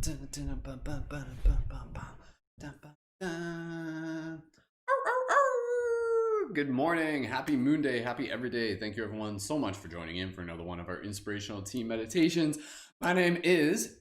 Good morning, happy moon day, happy every day. Thank you everyone so much for joining in for another one of our inspirational team meditations. My name is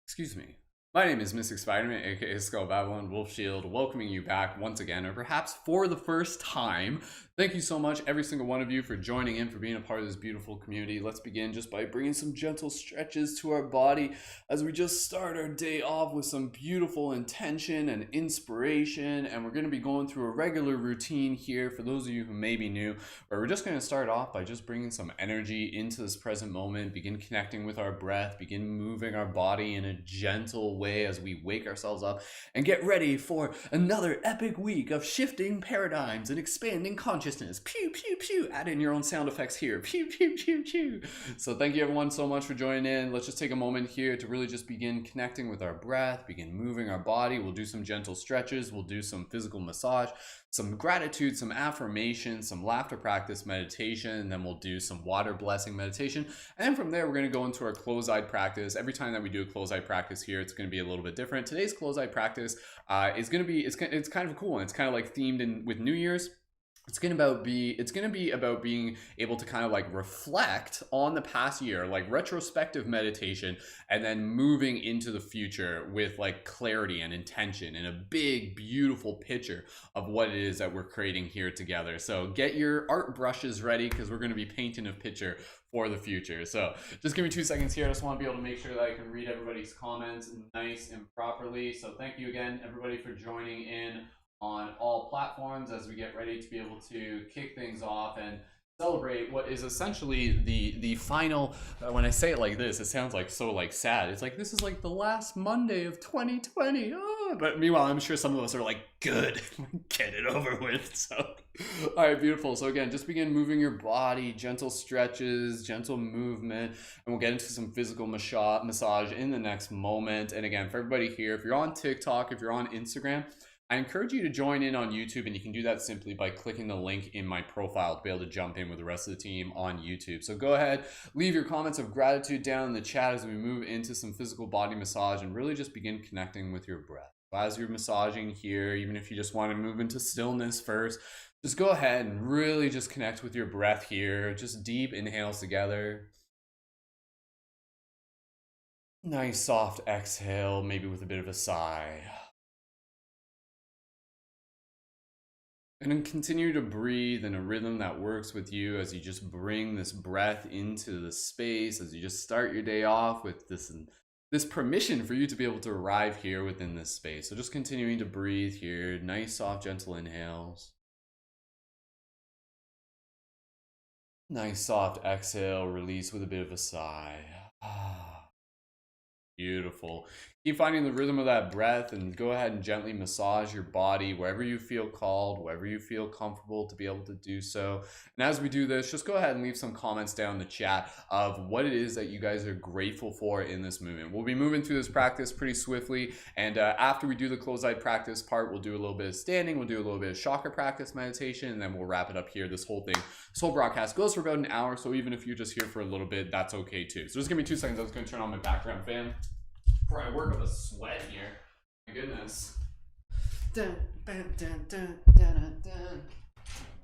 excuse me. My name is Mystic Spider-Man, aka Skull Babylon Wolf Shield, welcoming you back once again, or perhaps for the first time. Thank you so much, every single one of you, for joining in, for being a part of this beautiful community. Let's begin just by bringing some gentle stretches to our body as we just start our day off with some beautiful intention and inspiration. And we're going to be going through a regular routine here for those of you who may be new, where we're just going to start off by just bringing some energy into this present moment, begin connecting with our breath, begin moving our body in a gentle way as we wake ourselves up and get ready for another epic week of shifting paradigms and expanding consciousness. Pew, pew, pew. Add in your own sound effects here. Pew, pew, pew, pew. So thank you everyone so much for joining in. Let's just take a moment here to really just begin connecting with our breath, begin moving our body. We'll do some gentle stretches. We'll do some physical massage, some gratitude, some affirmation, some laughter practice meditation, and then we'll do some water blessing meditation. And from there, we're going to go into our close-eyed practice. Every time that we do a close-eyed practice here, it's going to be a little bit different. Today's close-eyed practice is going to be, it's kind of a cool one. It's kind of like themed in with New Year's. It's going to be about being able to kind of like reflect on the past year, like retrospective meditation, and then moving into the future with like clarity and intention and a big, beautiful picture of what it is that we're creating here together. So get your art brushes ready because we're going to be painting a picture for the future. So just give me 2 seconds here. I just want to be able to make sure that I can read everybody's comments nice and properly. So thank you again, everybody, for joining in on all platforms as we get ready to be able to kick things off and celebrate what is essentially the final, when I say it like this, it sounds like so like sad. It's like this is like the last Monday of 2020. Oh, but meanwhile, I'm sure some of us are like, good, get it over with. So all right, beautiful. So again, just begin moving your body, gentle stretches, gentle movement, and we'll get into some physical massage in the next moment. And again, for everybody here, if you're on TikTok, if you're on Instagram, I encourage you to join in on YouTube, and you can do that simply by clicking the link in my profile to be able to jump in with the rest of the team on YouTube. So go ahead, leave your comments of gratitude down in the chat as we move into some physical body massage and really just begin connecting with your breath. As you're massaging here, even if you just want to move into stillness first, just go ahead and really just connect with your breath here. Just deep inhales together. Nice soft exhale, maybe with a bit of a sigh. And then continue to breathe in a rhythm that works with you as you just bring this breath into the space, as you just start your day off with this permission for you to be able to arrive here within this space. So just continuing to breathe here, nice, soft, gentle inhales. Nice, soft exhale, release with a bit of a sigh. Beautiful. Keep finding the rhythm of that breath and go ahead and gently massage your body wherever you feel called, wherever you feel comfortable to be able to do so. And as we do this, just go ahead and leave some comments down in the chat of what it is that you guys are grateful for in this movement. We'll be moving through this practice pretty swiftly. And after we do the close-eyed practice part, we'll do a little bit of standing, we'll do a little bit of chakra practice meditation, and then we'll wrap it up here. This whole broadcast goes for about an hour. So even if you're just here for a little bit, that's okay too. So just give me 2 seconds. I was going to turn on my background fan before I work up a sweat here. My goodness. Dun, dun, dun, dun, dun, dun.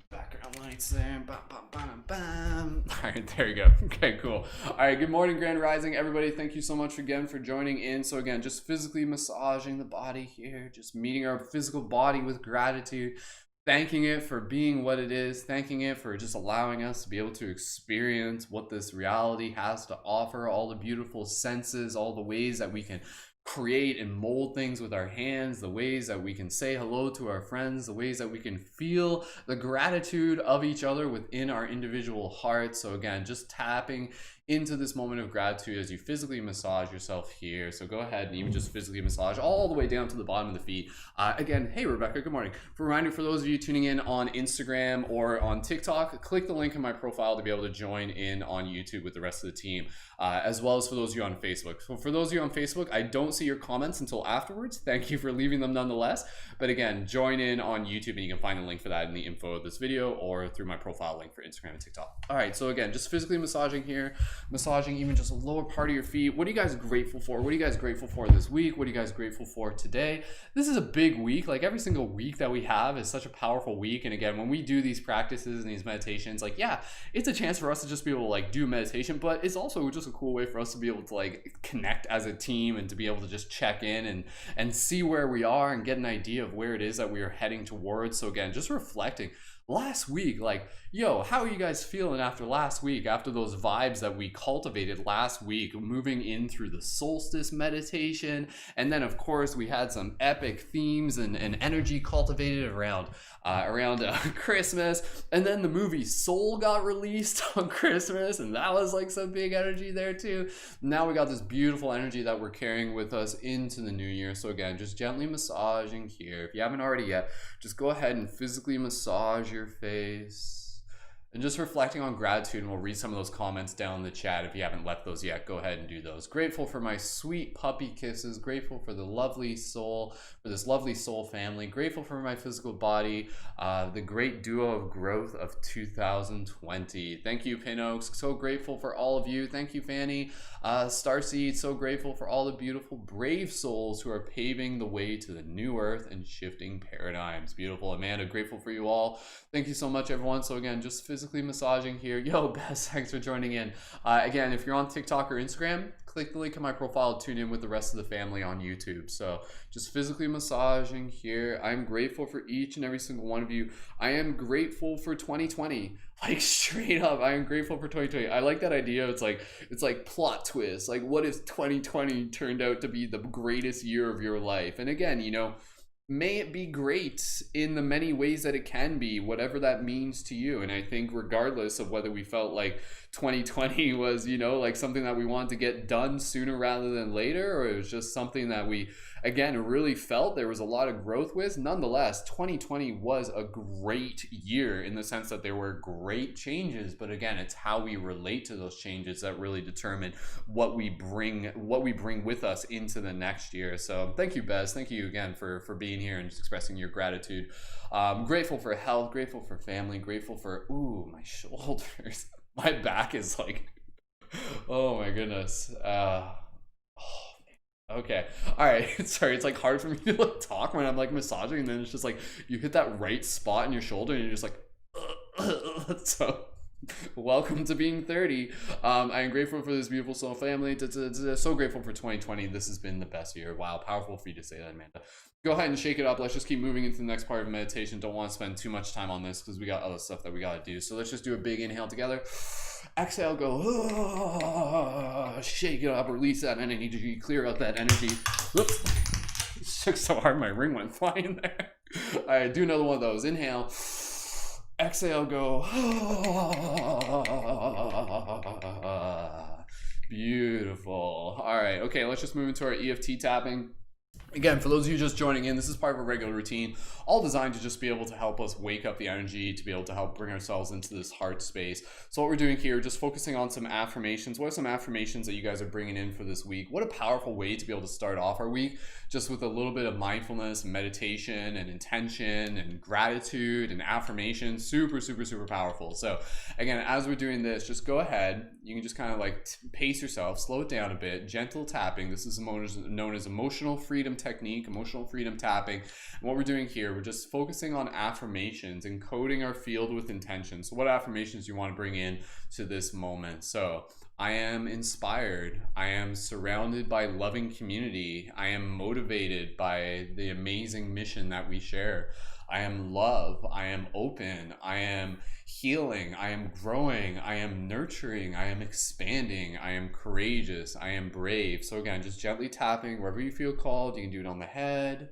Background lights there. Bam, bam, bam, bam. All right, there you go. Okay, cool. All right, good morning, Grand Rising, everybody. Thank you so much again for joining in. So again, just physically massaging the body here, just meeting our physical body with gratitude, thanking it for being what it is, thanking it for just allowing us to be able to experience what this reality has to offer, all the beautiful senses, all the ways that we can create and mold things with our hands, the ways that we can say hello to our friends, the ways that we can feel the gratitude of each other within our individual hearts. So again, just tapping into this moment of gratitude as you physically massage yourself here. So go ahead and even just physically massage all the way down to the bottom of the feet. Again, hey Rebecca, good morning. For a reminder, for those of you tuning in on Instagram or on TikTok, click the link in my profile to be able to join in on YouTube with the rest of the team, as well as for those of you on Facebook. So for those of you on Facebook, I don't see your comments until afterwards. Thank you for leaving them nonetheless. But again, join in on YouTube and you can find a link for that in the info of this video or through my profile link for Instagram and TikTok. All right, so again, just physically massaging here. massaging even just a lower part of your feet. What are you guys grateful for? What are you guys grateful for this week? What are you guys grateful for today? This is a big week. Like every single week that we have is such a powerful week. And again, when we do these practices and these meditations, like, yeah, it's a chance for us to just be able to like do meditation, but it's also just a cool way for us to be able to like connect as a team and to be able to just check in and see where we are and get an idea of where it is that we are heading towards. So again, just reflecting last week, like, yo, how are you guys feeling after last week, after those vibes that we cultivated last week, moving in through the solstice meditation? And then of course we had some epic themes and energy cultivated around Christmas, and then the movie Soul got released on Christmas, and that was like some big energy there too. Now we got this beautiful energy that we're carrying with us into the new year. So again, just gently massaging here. If you haven't already yet, just go ahead and physically massage your face and just reflecting on gratitude, and we'll read some of those comments down in the chat. If you haven't left those yet, go ahead and do those. Grateful for my sweet puppy kisses, grateful for the lovely soul, for this lovely soul family, grateful for my physical body, the great duo of growth of 2020. Thank you, Pin Oaks, so grateful for all of you. Thank you, Fanny. Starseed, so grateful for all the beautiful brave souls who are paving the way to the new earth and shifting paradigms. Beautiful. Amanda, grateful for you all. Thank you so much, everyone. So again, just physically massaging here. Yo, Bess, thanks for joining in. Again, if you're on TikTok or Instagram, click the link in my profile to tune in with the rest of the family on YouTube. So just physically massaging here. I'm grateful for each and every single one of you. I am grateful for 2020. Like straight up, I am grateful for 2020. I like that idea. It's like plot twist. Like, what if 2020 turned out to be the greatest year of your life? And again, you know, may it be great in the many ways that it can be, whatever that means to you. And I think regardless of whether we felt like 2020 was, you know, like something that we wanted to get done sooner rather than later, or it was just something that we, again, really felt there was a lot of growth with, nonetheless, 2020 was a great year in the sense that there were great changes. But again, it's how we relate to those changes that really determine what we bring with us into the next year. So thank you, Bez. Thank you again for being here and just expressing your gratitude. Grateful for health, grateful for family, grateful for, ooh, my shoulders. My back is like, oh my goodness. Okay. All right. Sorry. It's like hard for me to like talk when I'm like massaging, and then it's just like you hit that right spot in your shoulder and you're just like, so welcome to being 30. I am grateful for this beautiful soul family. So grateful for 2020. This has been the best year. Wow. Powerful for you to say that, Amanda. Go ahead and shake it up. Let's just keep moving into the next part of meditation. Don't want to spend too much time on this because we got other stuff that we got to do. So let's just do a big inhale together. Exhale, go. Shake it up, release that energy, clear out that energy. Whoops. Shook so hard my ring went flying there. All right, do another one of those. Inhale. Exhale, go. Beautiful. All right, okay, let's just move into our EFT tapping. Again, for those of you just joining in, this is part of a regular routine, all designed to just be able to help us wake up the energy, to be able to help bring ourselves into this heart space. So what we're doing here, just focusing on some affirmations. What are some affirmations that you guys are bringing in for this week? What a powerful way to be able to start off our week, just with a little bit of mindfulness, meditation, and intention, and gratitude, and affirmation. Super, super, super powerful. So again, as we're doing this, just go ahead. You can just kind of like pace yourself, slow it down a bit, gentle tapping. This is known as emotional freedom technique, emotional freedom tapping. And what we're doing here, we're just focusing on affirmations and coding our field with intention. So what affirmations do you want to bring in to this moment? So I am inspired. I am surrounded by loving community. I am motivated by the amazing mission that we share. I am love. I am open. I am healing. I am growing. I am nurturing. I am expanding. I am courageous. I am brave. So again, just gently tapping wherever you feel called. You can do it on the head,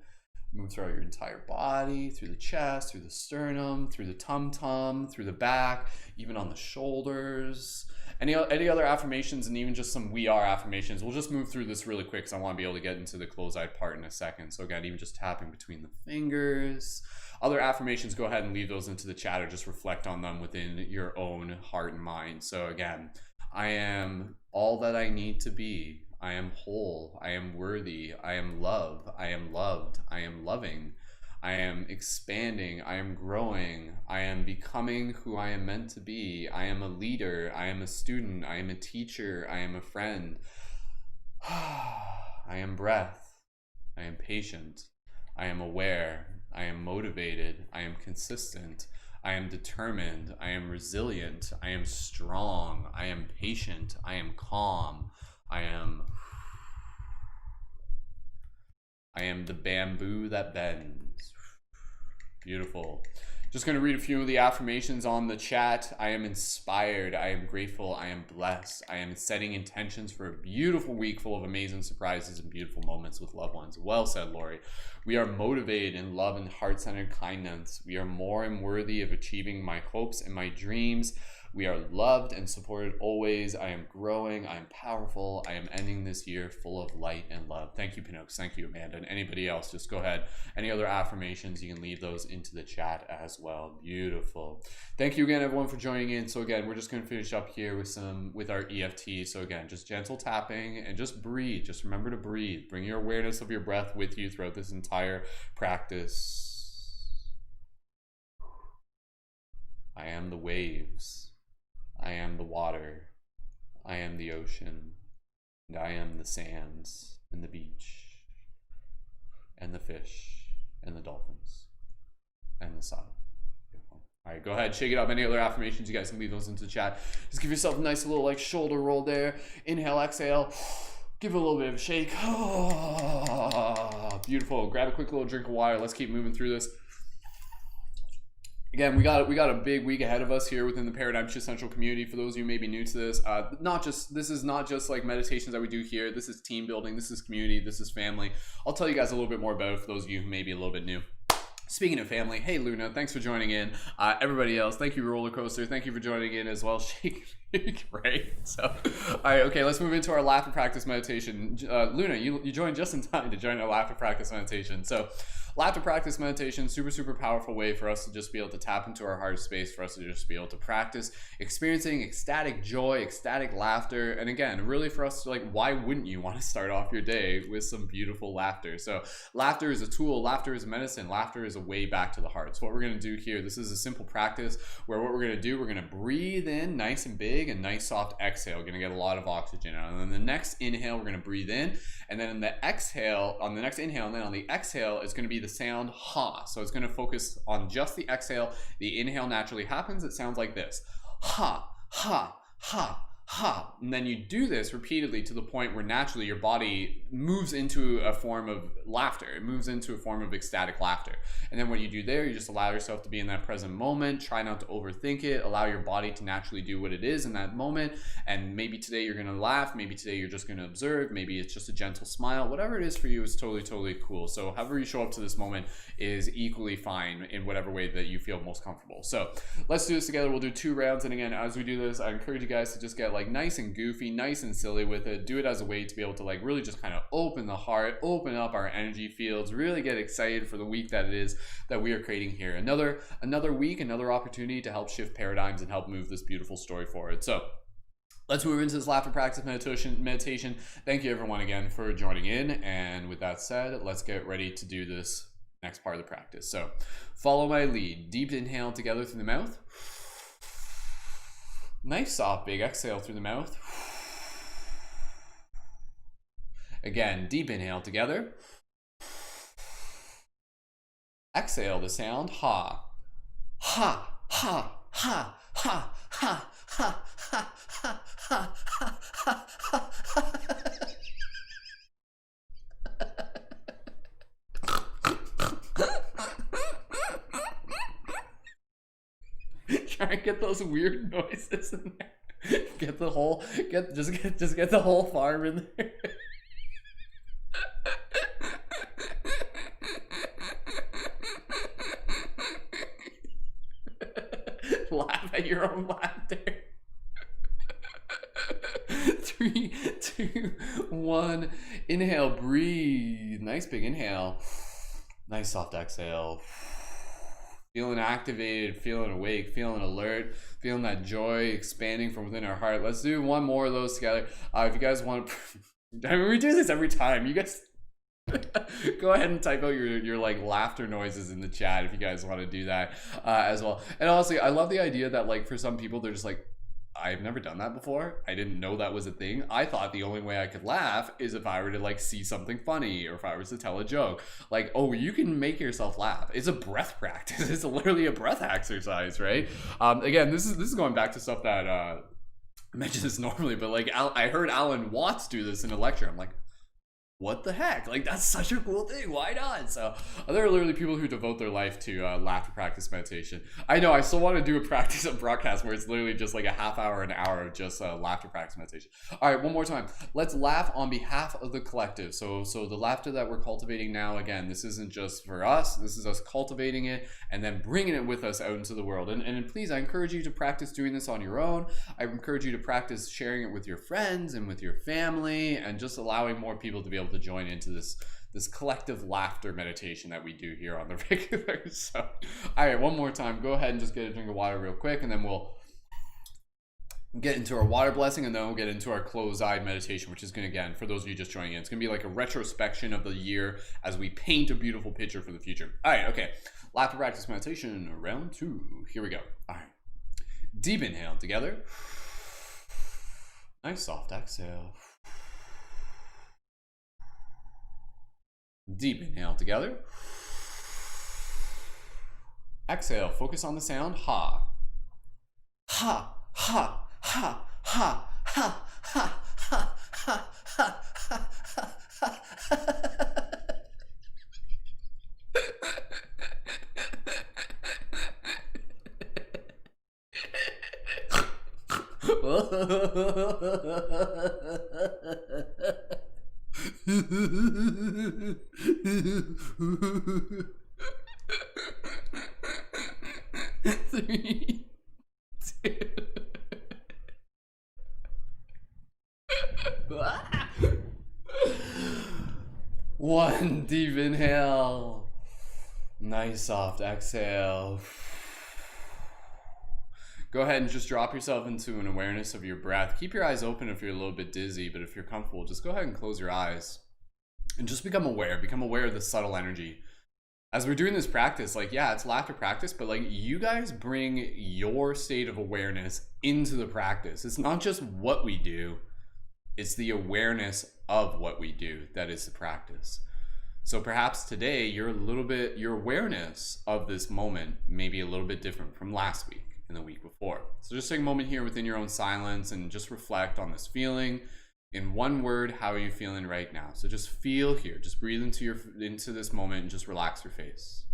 move throughout your entire body, through the chest, through the sternum, through the tum-tum, through the back, even on the shoulders. Any other affirmations, and even just some we are affirmations. We'll just move through this really quick because I want to be able to get into the close-eyed part in a second. So again, even just tapping between the fingers. Other affirmations, go ahead and leave those into the chat or just reflect on them within your own heart and mind. So again, I am all that I need to be. I am whole. I am worthy. I am love. I am loved. I am loving. I am expanding. I am growing. I am becoming who I am meant to be. I am a leader. I am a student. I am a teacher. I am a friend. I am breath. I am patient. I am aware. I am motivated. I am consistent. I am determined. I am resilient. I am strong. I am patient. I am calm. I am the bamboo that bends. Beautiful. Just going to read a few of the affirmations on the chat. I am inspired. I am grateful. I am blessed. I am setting intentions for a beautiful week full of amazing surprises and beautiful moments with loved ones. Well said, Lori. We are motivated in love and heart-centered kindness. We are more and worthy of achieving my hopes and my dreams. We are loved and supported always. I am growing. I am powerful. I am ending this year full of light and love. Thank you, Pinocchio. Thank you, Amanda. And anybody else, just go ahead. Any other affirmations, you can leave those into the chat as well. Beautiful. Thank you again, everyone, for joining in. So again, we're just going to finish up here with our EFT. So again, just gentle tapping and just breathe. Just remember to breathe. Bring your awareness of your breath with you throughout this entire practice. I am the waves. I am the water, I am the ocean, and I am the sands and the beach, and the fish, and the dolphins, and the sun. Beautiful. All right, go ahead, shake it up. Any other affirmations, you guys can leave those into the chat. Just give yourself a nice little like shoulder roll there. Inhale, exhale. Give it a little bit of a shake. Beautiful. Grab a quick little drink of water. Let's keep moving through this. Again, we got a big week ahead of us here within the Paradigm Shift Central community. For those of you who may be new to this, this is not just like meditations that we do here. This is team building. This is community. This is family. I'll tell you guys a little bit more about it for those of you who may be a little bit new. Speaking of family, hey Luna, thanks for joining in. Everybody else, thank you Roller Coaster, thank you for joining in as well. Shake, right? So, all right, okay, let's move into our laughter practice meditation. Luna, you joined just in time to join our laughter practice meditation. So, laughter practice meditation, super powerful way for us to just be able to tap into our heart space, for us to just be able to practice experiencing ecstatic joy, ecstatic laughter, and again, really for us to like, why wouldn't you want to start off your day with some beautiful laughter? So, laughter is a tool, laughter is medicine, laughter is a way back to the heart. So what we're going to do here, this is a simple practice where what we're going to do, we're going to breathe in nice and big and nice soft exhale. We're going to get a lot of oxygen out. And then the next inhale, we're going to breathe in, and then in the exhale, on the next inhale, and then on the exhale, it's going to be the sound ha. So it's going to focus on just the exhale. The inhale naturally happens. It sounds like this. Ha, ha, ha. Ha, and then you do this repeatedly to the point where naturally your body moves into a form of laughter. It moves into a form of ecstatic laughter. And then what you do there, you just allow yourself to be in that present moment. Try not to overthink it. Allow your body to naturally do what it is in that moment. And maybe today you're going to laugh. Maybe today you're just going to observe. Maybe it's just a gentle smile. Whatever it is for you is totally cool. So however you show up to this moment is equally fine in whatever way that you feel most comfortable. So let's do this together. We'll do 2 rounds. And again, as we do this, I encourage you guys to just get like nice and goofy, nice and silly with it. Do it as a way to be able to like really just kind of open the heart, open up our energy fields, really get excited for the week that it is that we are creating here. Another week, another opportunity to help shift paradigms and help move this beautiful story forward. So let's move into this laughter practice meditation. Thank you everyone again for joining in. And with that said, let's get ready to do this next part of the practice. So follow my lead. Deep inhale together through the mouth. Nice soft big exhale through the mouth. Again, deep inhale together. Exhale the sound ha. Ha, ha, ha, ha, ha, ha, ha, ha, ha, ha, ha, ha. Try and get those weird noises in there. Get the whole farm in there. Laugh at your own laughter. 3, 2, 1. Inhale, breathe. Nice big inhale. Nice soft exhale. Feeling activated, feeling awake, feeling alert, feeling that joy expanding from within our heart. Let's do one more of those together. If you guys want, I mean, we do this every time. You guys Go ahead and type out your like laughter noises in the chat if you guys want to do that as well. And honestly, I love the idea that like for some people they're just like, I've never done that before. I didn't know that was a thing. I thought the only way I could laugh is if I were to like see something funny or if I was to tell a joke. Like, oh, you can make yourself laugh. It's a breath practice. It's literally a breath exercise, right? Again, this is going back to stuff that I mention this normally, but like I heard Alan Watts do this in a lecture. I'm like, what the heck? Like, that's such a cool thing. Why not? So there are literally people who devote their life to laughter practice meditation. I know I still want to do a practice of broadcast where it's literally just like a half hour, an hour of just laughter practice meditation. All right, one more time. Let's laugh on behalf of the collective. So the laughter that we're cultivating now, again, this isn't just for us. This is us cultivating it and then bringing it with us out into the world. And please, I encourage you to practice doing this on your own. I encourage you to practice sharing it with your friends and with your family and just allowing more people to be able to join into this collective laughter meditation that we do here on the regular. So all right, one more time, go ahead and just get a drink of water real quick, and then we'll get into our water blessing, and then we'll get into our closed-eyed meditation, which is going to, again, for those of you just joining in, it's going to be like a retrospection of the year as we paint a beautiful picture for the future. All right, okay, laughter practice meditation round 2. Here we go. All right, deep inhale together, nice soft exhale. Deep inhale together. Exhale, focus on the sound ha. Ha, ha, ha, ha, ha, ha, ha, ha, ha, Three, 2. One, deep inhale. Nice soft exhale. Go ahead and just drop yourself into an awareness of your breath. Keep your eyes open if you're a little bit dizzy, but if you're comfortable, just go ahead and close your eyes and just become aware of the subtle energy. As we're doing this practice, like, yeah, it's laughter practice, but like you guys bring your state of awareness into the practice. It's not just what we do, it's the awareness of what we do that is the practice. So perhaps today your awareness of this moment may be a little bit different from last week and the week before. So just take a moment here within your own silence and just reflect on this feeling. In one word, how are you feeling right now? So just feel here, just breathe into this moment and just relax your face.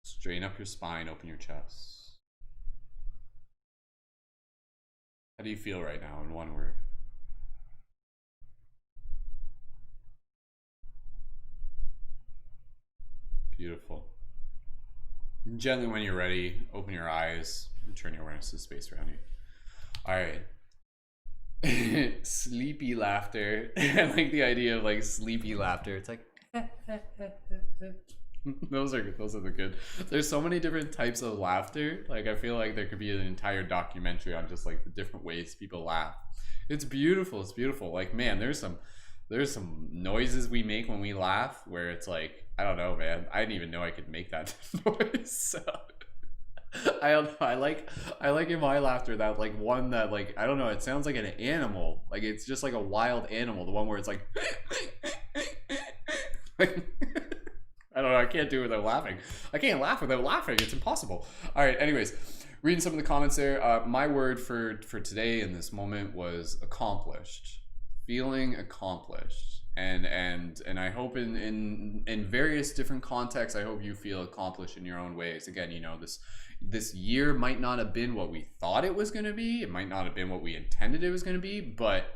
Straighten up your spine, open your chest. How do you feel right now in one word? Beautiful. And gently, when you're ready, open your eyes and turn your awareness to the space around you. All right. Sleepy laughter. I like the idea of like sleepy laughter. It's like those are the good. There's so many different types of laughter. Like I feel like there could be an entire documentary on just like the different ways people laugh. It's beautiful. It's beautiful. Like, man, there's some noises we make when we laugh where it's like, I don't know, man. I didn't even know I could make that noise. So I don't know. I like in my laughter that like one that like, I don't know, it sounds like an animal. Like it's just like a wild animal. The one where it's like I don't know, I can't do it without laughing. I can't laugh without laughing. It's impossible. All right, anyways, reading some of the comments there. My word for today in this moment was accomplished. Feeling accomplished. And I hope in various different contexts, I hope you feel accomplished in your own ways. Again, you know, this year might not have been what we thought it was going to be. It might not have been what we intended it was going to be, but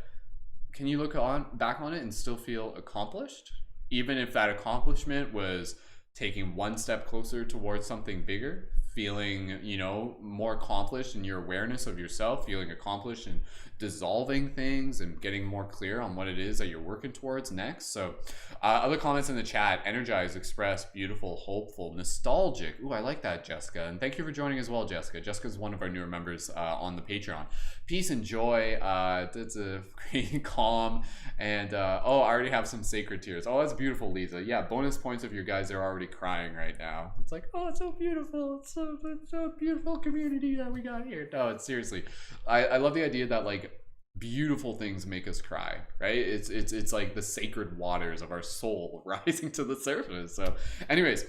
can you look back on it and still feel accomplished? Even if that accomplishment was taking one step closer towards something bigger, feeling, you know, more accomplished in your awareness of yourself, feeling accomplished in dissolving things and getting more clear on what it is that you're working towards next. So other comments in the chat: energized, expressed, beautiful, hopeful, nostalgic. Ooh, I like that, Jessica. And thank you for joining as well, Jessica. Jessica's one of our newer members on the Patreon. Peace and joy. That's a great calm. And oh, I already have some sacred tears. Oh, that's beautiful, Lisa. Yeah, bonus points if you guys are already crying right now. It's like, oh, it's so beautiful. It's so beautiful community that we got here. No, it's seriously. I love the idea that like beautiful things make us cry, right? It's like the sacred waters of our soul rising to the surface. So anyways,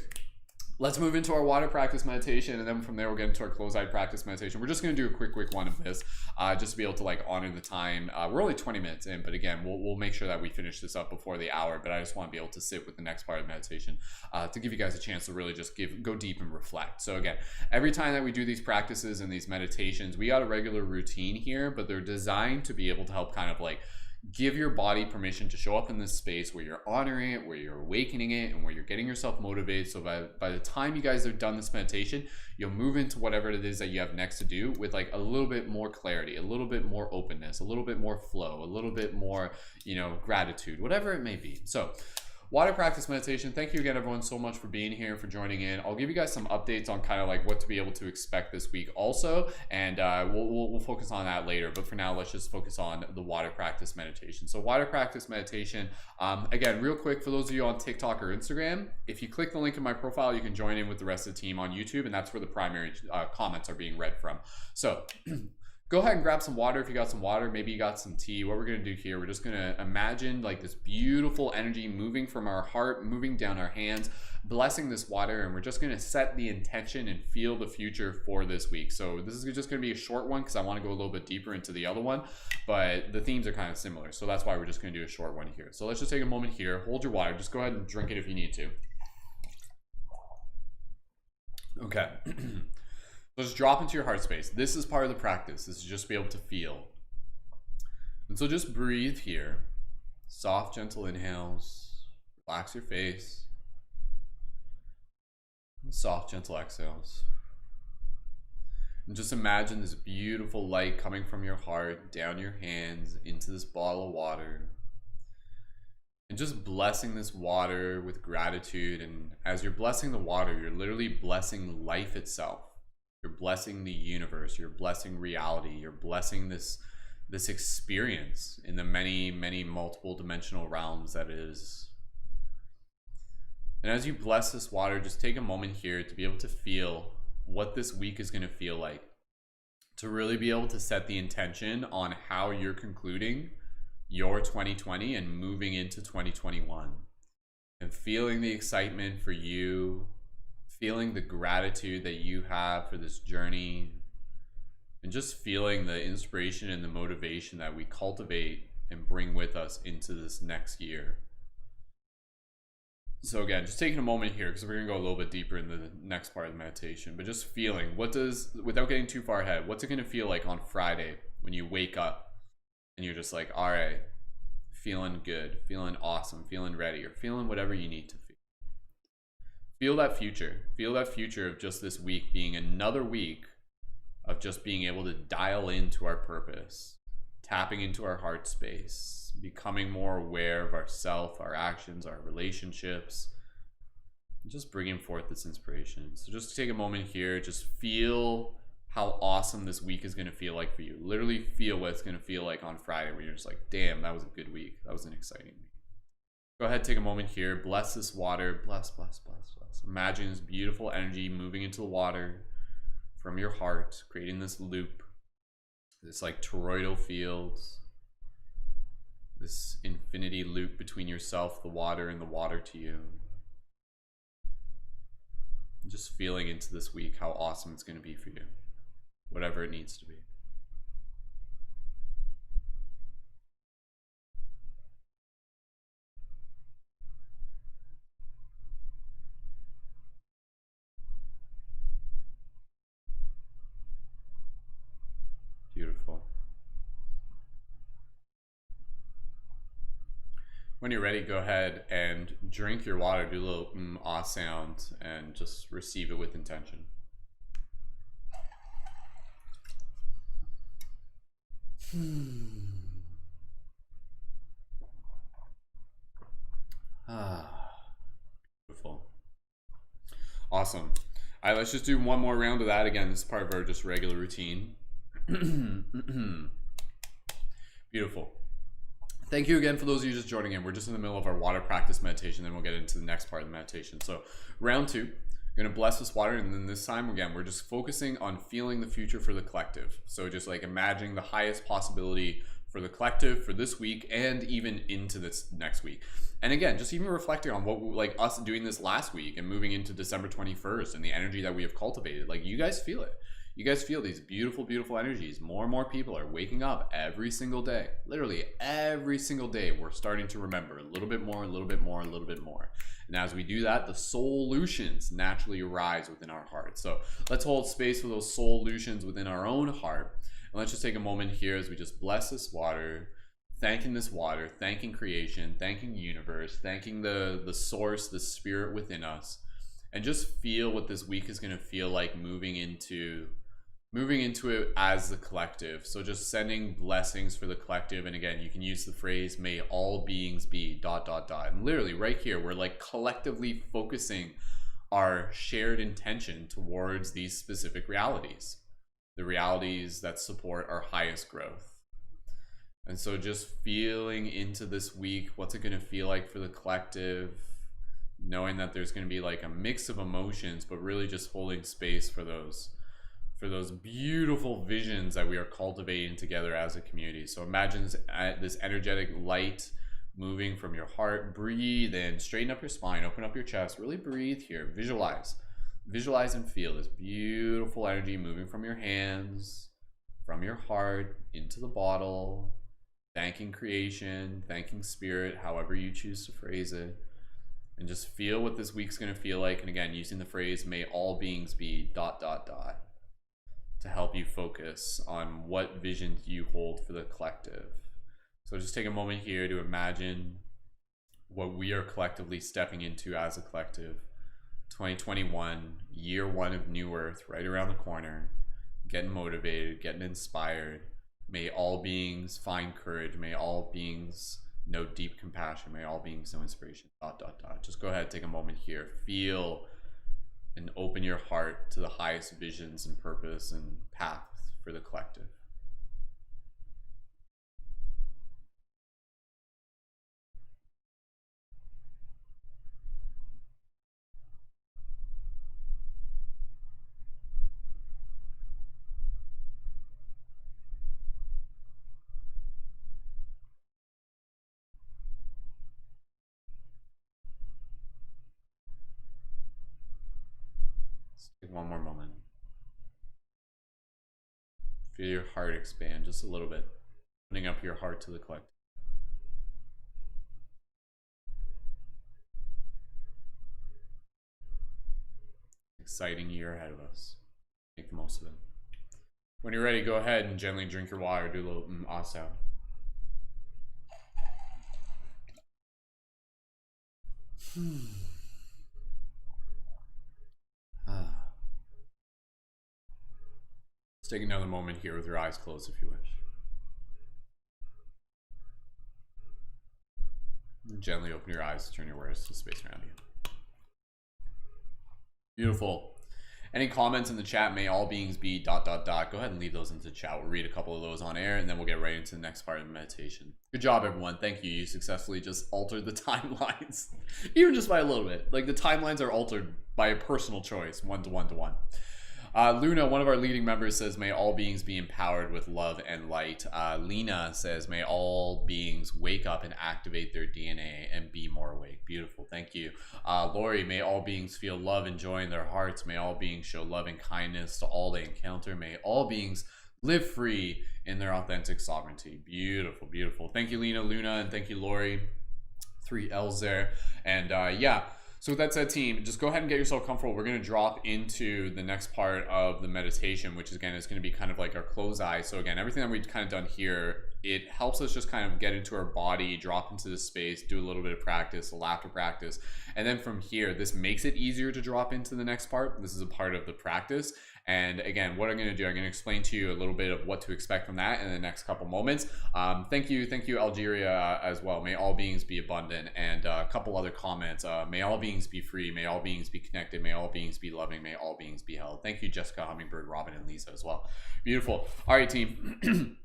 let's move into our water practice meditation, and then from there we'll get into our close-eyed practice meditation. We're just going to do a quick one of this, just to be able to like honor the time. We're only 20 minutes in, but again, we'll make sure that we finish this up before the hour. But I just want to be able to sit with the next part of meditation to give you guys a chance to really just go deep and reflect. So again, every time that we do these practices and these meditations, we got a regular routine here, but they're designed to be able to help kind of like give your body permission to show up in this space where you're honoring it, where you're awakening it, and where you're getting yourself motivated. So by the time you guys are done this meditation, you'll move into whatever it is that you have next to do with like a little bit more clarity, a little bit more openness, a little bit more flow, a little bit more, you know, gratitude, whatever it may be. So water practice meditation. Thank you again, everyone, so much for being here, for joining in. I'll give you guys some updates on kind of like what to be able to expect this week also, and we'll focus on that later. But for now, let's just focus on the water practice meditation. So water practice meditation, again, real quick, for those of you on TikTok or Instagram, if you click the link in my profile, you can join in with the rest of the team on YouTube, and that's where the primary comments are being read from. So go ahead and grab some water if you got some water. Maybe you got some tea. What we're going to do here, we're just going to imagine like this beautiful energy moving from our heart, moving down our hands, blessing this water, and we're just going to set the intention and feel the future for this week. So this is just going to be a short one because I want to go a little bit deeper into the other one, but the themes are kind of similar. So that's why we're just going to do a short one here. So let's just take a moment here. Hold your water. Just go ahead and drink it if you need to. Okay. So just drop into your heart space. This is part of the practice. This is just to be able to feel. And so just breathe here. Soft, gentle inhales. Relax your face. And soft, gentle exhales. And just imagine this beautiful light coming from your heart, down your hands, into this bottle of water. And just blessing this water with gratitude. And as you're blessing the water, you're literally blessing life itself. You're blessing the universe, you're blessing reality, you're blessing this experience in the many multiple dimensional realms that is. And as you bless this water, just take a moment here to be able to feel what this week is going to feel like, to really be able to set the intention on how you're concluding your 2020 and moving into 2021, and feeling the excitement for you, feeling the gratitude that you have for this journey, and just feeling the inspiration and the motivation that we cultivate and bring with us into this next year. So again, just taking a moment here because we're going to go a little bit deeper in the next part of the meditation, but just feeling without getting too far ahead, what's it going to feel like on Friday when you wake up and you're just like, all right, feeling good, feeling awesome, feeling ready, or feeling whatever you need to feel. Feel that future of just this week being another week of just being able to dial into our purpose, tapping into our heart space, becoming more aware of ourself, our actions, our relationships, just bringing forth this inspiration. So just take a moment here, just feel how awesome this week is going to feel like for you. Literally feel what it's going to feel like on Friday when you're just like, damn, that was a good week. That was an exciting week. Go ahead, take a moment here, bless this water, bless. Imagine this beautiful energy moving into the water from your heart, creating this loop, this like toroidal fields, this infinity loop between yourself, the water, and the water to you. Just feeling into this week how awesome it's going to be for you, whatever it needs to be. Beautiful. When you're ready, go ahead and drink your water, do a little ah sound, and just receive it with intention. Beautiful. Awesome. All right, let's just do one more round of that. Again, this is part of our just regular routine. Beautiful. Thank you again for those of you just joining in. We're just in the middle of our water practice meditation, then we'll get into the next part of the meditation. So round 2, we're gonna bless this water, and then this time, again, we're just focusing on feeling the future for the collective. So just like imagining the highest possibility for the collective for this week and even into this next week. And again, just even reflecting on what, like us doing this last week and moving into December 21st and the energy that we have cultivated. Like, you guys feel it. You guys feel these beautiful, beautiful energies. More and more people are waking up every single day. Literally every single day, we're starting to remember a little bit more, a little bit more, a little bit more. And as we do that, the solutions naturally arise within our heart. So let's hold space for those solutions within our own heart. And let's just take a moment here as we just bless this water, thanking this water, thanking creation, thanking universe, thanking the source, the spirit within us. And just feel what this week is going to feel like moving into it as the collective. So just sending blessings for the collective. And again, you can use the phrase, may all beings be ... And literally right here, we're like collectively focusing our shared intention towards these specific realities, the realities that support our highest growth. And so just feeling into this week, what's it going to feel like for the collective, knowing that there's going to be like a mix of emotions, but really just holding space for those beautiful visions that we are cultivating together as a community. So imagine this energetic light moving from your heart. Breathe in, straighten up your spine, open up your chest, really breathe here. Visualize and feel this beautiful energy moving from your hands, from your heart into the bottle, thanking creation, thanking spirit, however you choose to phrase it. And just feel what this week's going to feel like. And again, using the phrase, may all beings be ... to help you focus on what visions you hold for the collective. So just take a moment here to imagine what we are collectively stepping into as a collective. 2021, year 1 of New Earth, right around the corner. Getting motivated, getting inspired. May all beings find courage. May all beings know deep compassion. May all beings know inspiration ... Just go ahead, take a moment here. Feel and open your heart to the highest visions and purpose and path for the collective. Let's take one more moment. Feel your heart expand just a little bit, opening up your heart to the collective. Exciting year ahead of us. Make the most of it. When you're ready, go ahead and gently drink your water. Do a little ah sound. Let's take another moment here with your eyes closed if you wish. And gently open your eyes, turn your awareness to the space around you. Beautiful. Any comments in the chat, may all beings be ... Go ahead and leave those into the chat. We'll read a couple of those on air, and then we'll get right into the next part of the meditation. Good job, everyone. Thank you. You successfully just altered the timelines, even just by a little bit. Like, the timelines are altered by a personal choice, 1 to 1 to 1. Luna, one of our leading members, says, may all beings be empowered with love and light. Lena says, may all beings wake up and activate their DNA and be more awake. Beautiful. Thank you. Lori, may all beings feel love and joy in their hearts. May all beings show love and kindness to all they encounter. May all beings live free in their authentic sovereignty. Beautiful, beautiful. Thank you, Luna, and thank you, Lori. 3 L's there. And yeah. So with that said, team, just go ahead and get yourself comfortable. We're going to drop into the next part of the meditation, which again is going to be kind of like our close eye. So again, everything that we've kind of done here it helps us just kind of get into our body, drop into the space, do a little bit of practice, a laughter practice. And then from here, this makes it easier to drop into the next part. This is a part of the practice. And again, what I'm going to do, I'm going to explain to you a little bit of what to expect from that in the next couple moments. Thank you, Algeria, as well. May all beings be abundant. And a couple other comments. May all beings be free. May all beings be connected. May all beings be loving. May all beings be held. Thank you, Jessica, Hummingbird, Robin, and Lisa as well. Beautiful. All right, team.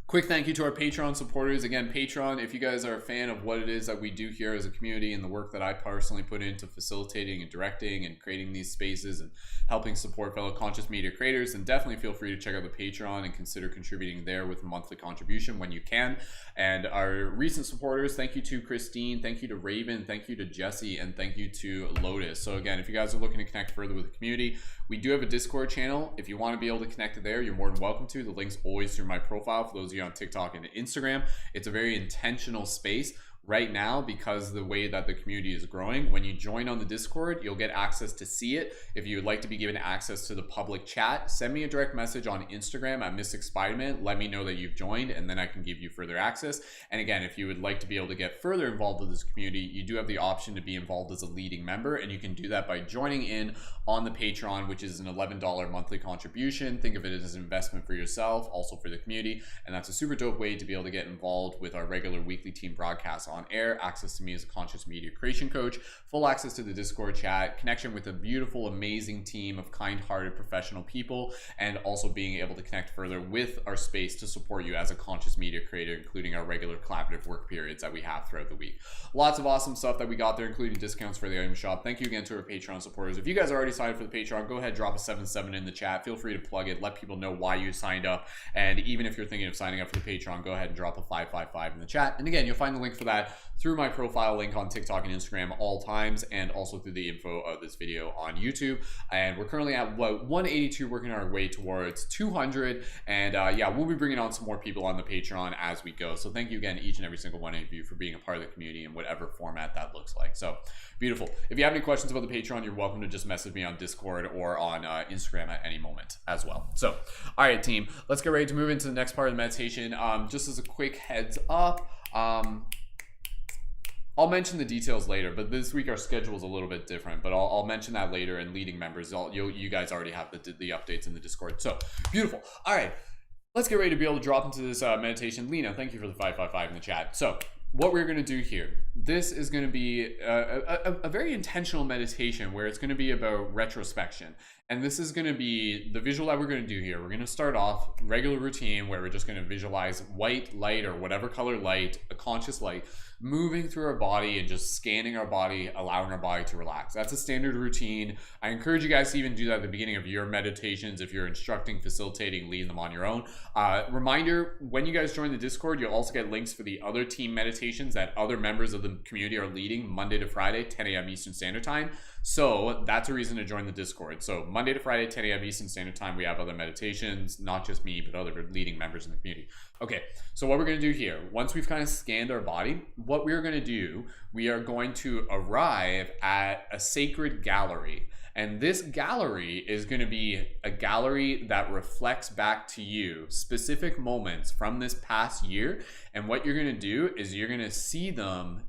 Quick thank you to our Patreon supporters. Again, Patreon, if you guys are a fan of what it is that we do here as a community and the work that I personally put into facilitating and directing and creating these spaces and helping support fellow conscious media creators, then definitely feel free to check out the Patreon and consider contributing there with a monthly contribution when you can. And our recent supporters, thank you to Christine, thank you to Raven, thank you to Jesse, and thank you to Lotus. So again, if you guys are looking to connect further with the community, we do have a Discord channel. If you want to be able to connect to there, you're more than welcome to. The link's always through my profile for those of you on TikTok and Instagram. It's a very intentional space right now because of the way that the community is growing. When you join on the Discord, you'll get access to see it. If you would like to be given access to the public chat, send me a direct message on Instagram at Mystic Spiderman. Let me know that you've joined, and then I can give you further access. And again, if you would like to be able to get further involved with this community, you do have the option to be involved as a leading member, and you can do that by joining in on the Patreon, which is an $11 monthly contribution. Think of it as an investment for yourself, also for the community, and that's a super dope way to be able to get involved with our regular weekly team broadcasts on air, access to me as a conscious media creation coach, full access to the Discord chat, connection with a beautiful, amazing team of kind-hearted professional people, and also being able to connect further with our space to support you as a conscious media creator, including our regular collaborative work periods that we have throughout the week. Lots of awesome stuff that we got there, including discounts for the item shop. Thank you again to our Patreon supporters. If you guys are already signed up for the Patreon, go ahead, drop a 77 in the chat. Feel free to plug it, let people know why you signed up. And even if you're thinking of signing up for the Patreon, go ahead and drop a 555 in the chat. And again, you'll find the link for that through my profile link on TikTok and Instagram all times, and also through the info of this video on YouTube. And we're currently at 182, working our way towards 200. And yeah, we'll be bringing on some more people on the Patreon as we go. So thank you again, each and every single one of you, for being a part of the community in whatever format that looks like. So beautiful. If you have any questions about the Patreon, you're welcome to just message me on Discord or on Instagram at any moment as well. So, all right, team, let's get ready to move into the next part of the meditation. Just as a quick heads up, I'll mention the details later, but this week our schedule is a little bit different, but I'll mention that later. And leading members, you guys already have the updates in the Discord. So beautiful. All right, let's get ready to be able to drop into this meditation. Lena, thank you for the 555 in the chat. So what we're going to do here, this is going to be a very intentional meditation where it's going to be about retrospection. And this is going to be the visual that we're going to do here. We're going to start off regular routine where we're just going to visualize white light or whatever color light, a conscious light, moving through our body and just scanning our body, allowing our body to relax. That's a standard routine. I encourage you guys to even do that at the beginning of your meditations. If you're instructing, facilitating, leading them on your own. Reminder, when you guys join the Discord, you'll also get links for the other team meditations that other members of the community are leading Monday to Friday, 10 a.m. Eastern Standard Time. So that's a reason to join the Discord. So Monday to Friday, 10 a.m. Eastern Standard Time, we have other meditations, not just me, but other leading members in the community. Okay, so what we're going to do here, once we've kind of scanned our body, what we're going to do, we are going to arrive at a sacred gallery. And this gallery is going to be a gallery that reflects back to you specific moments from this past year. And what you're going to do is you're going to see them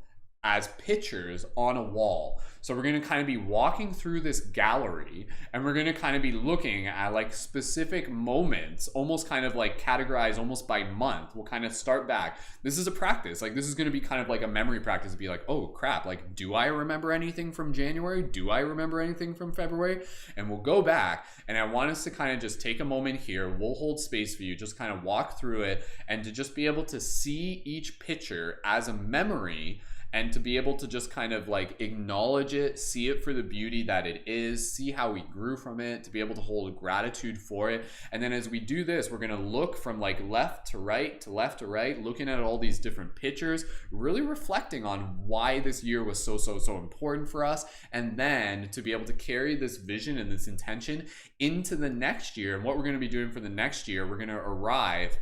as pictures on a wall. So we're going to kind of be walking through this gallery, and we're going to kind of be looking at like specific moments, almost kind of like categorized almost by month. We'll kind of start back. This is a practice. Like this is going to be kind of like a memory practice to be like, oh crap, like do I remember anything from January? Do I remember anything from February? And we'll go back, and I want us to kind of just take a moment here. We'll hold space for you, just kind of walk through it, and to just be able to see each picture as a memory, and to be able to just kind of like acknowledge it, see it for the beauty that it is, see how we grew from it, to be able to hold gratitude for it. And then as we do this, we're gonna look from like left to right to left to right, looking at all these different pictures, really reflecting on why this year was so important for us. And then to be able to carry this vision and this intention into the next year. And what we're gonna be doing for the next year, we're gonna arrive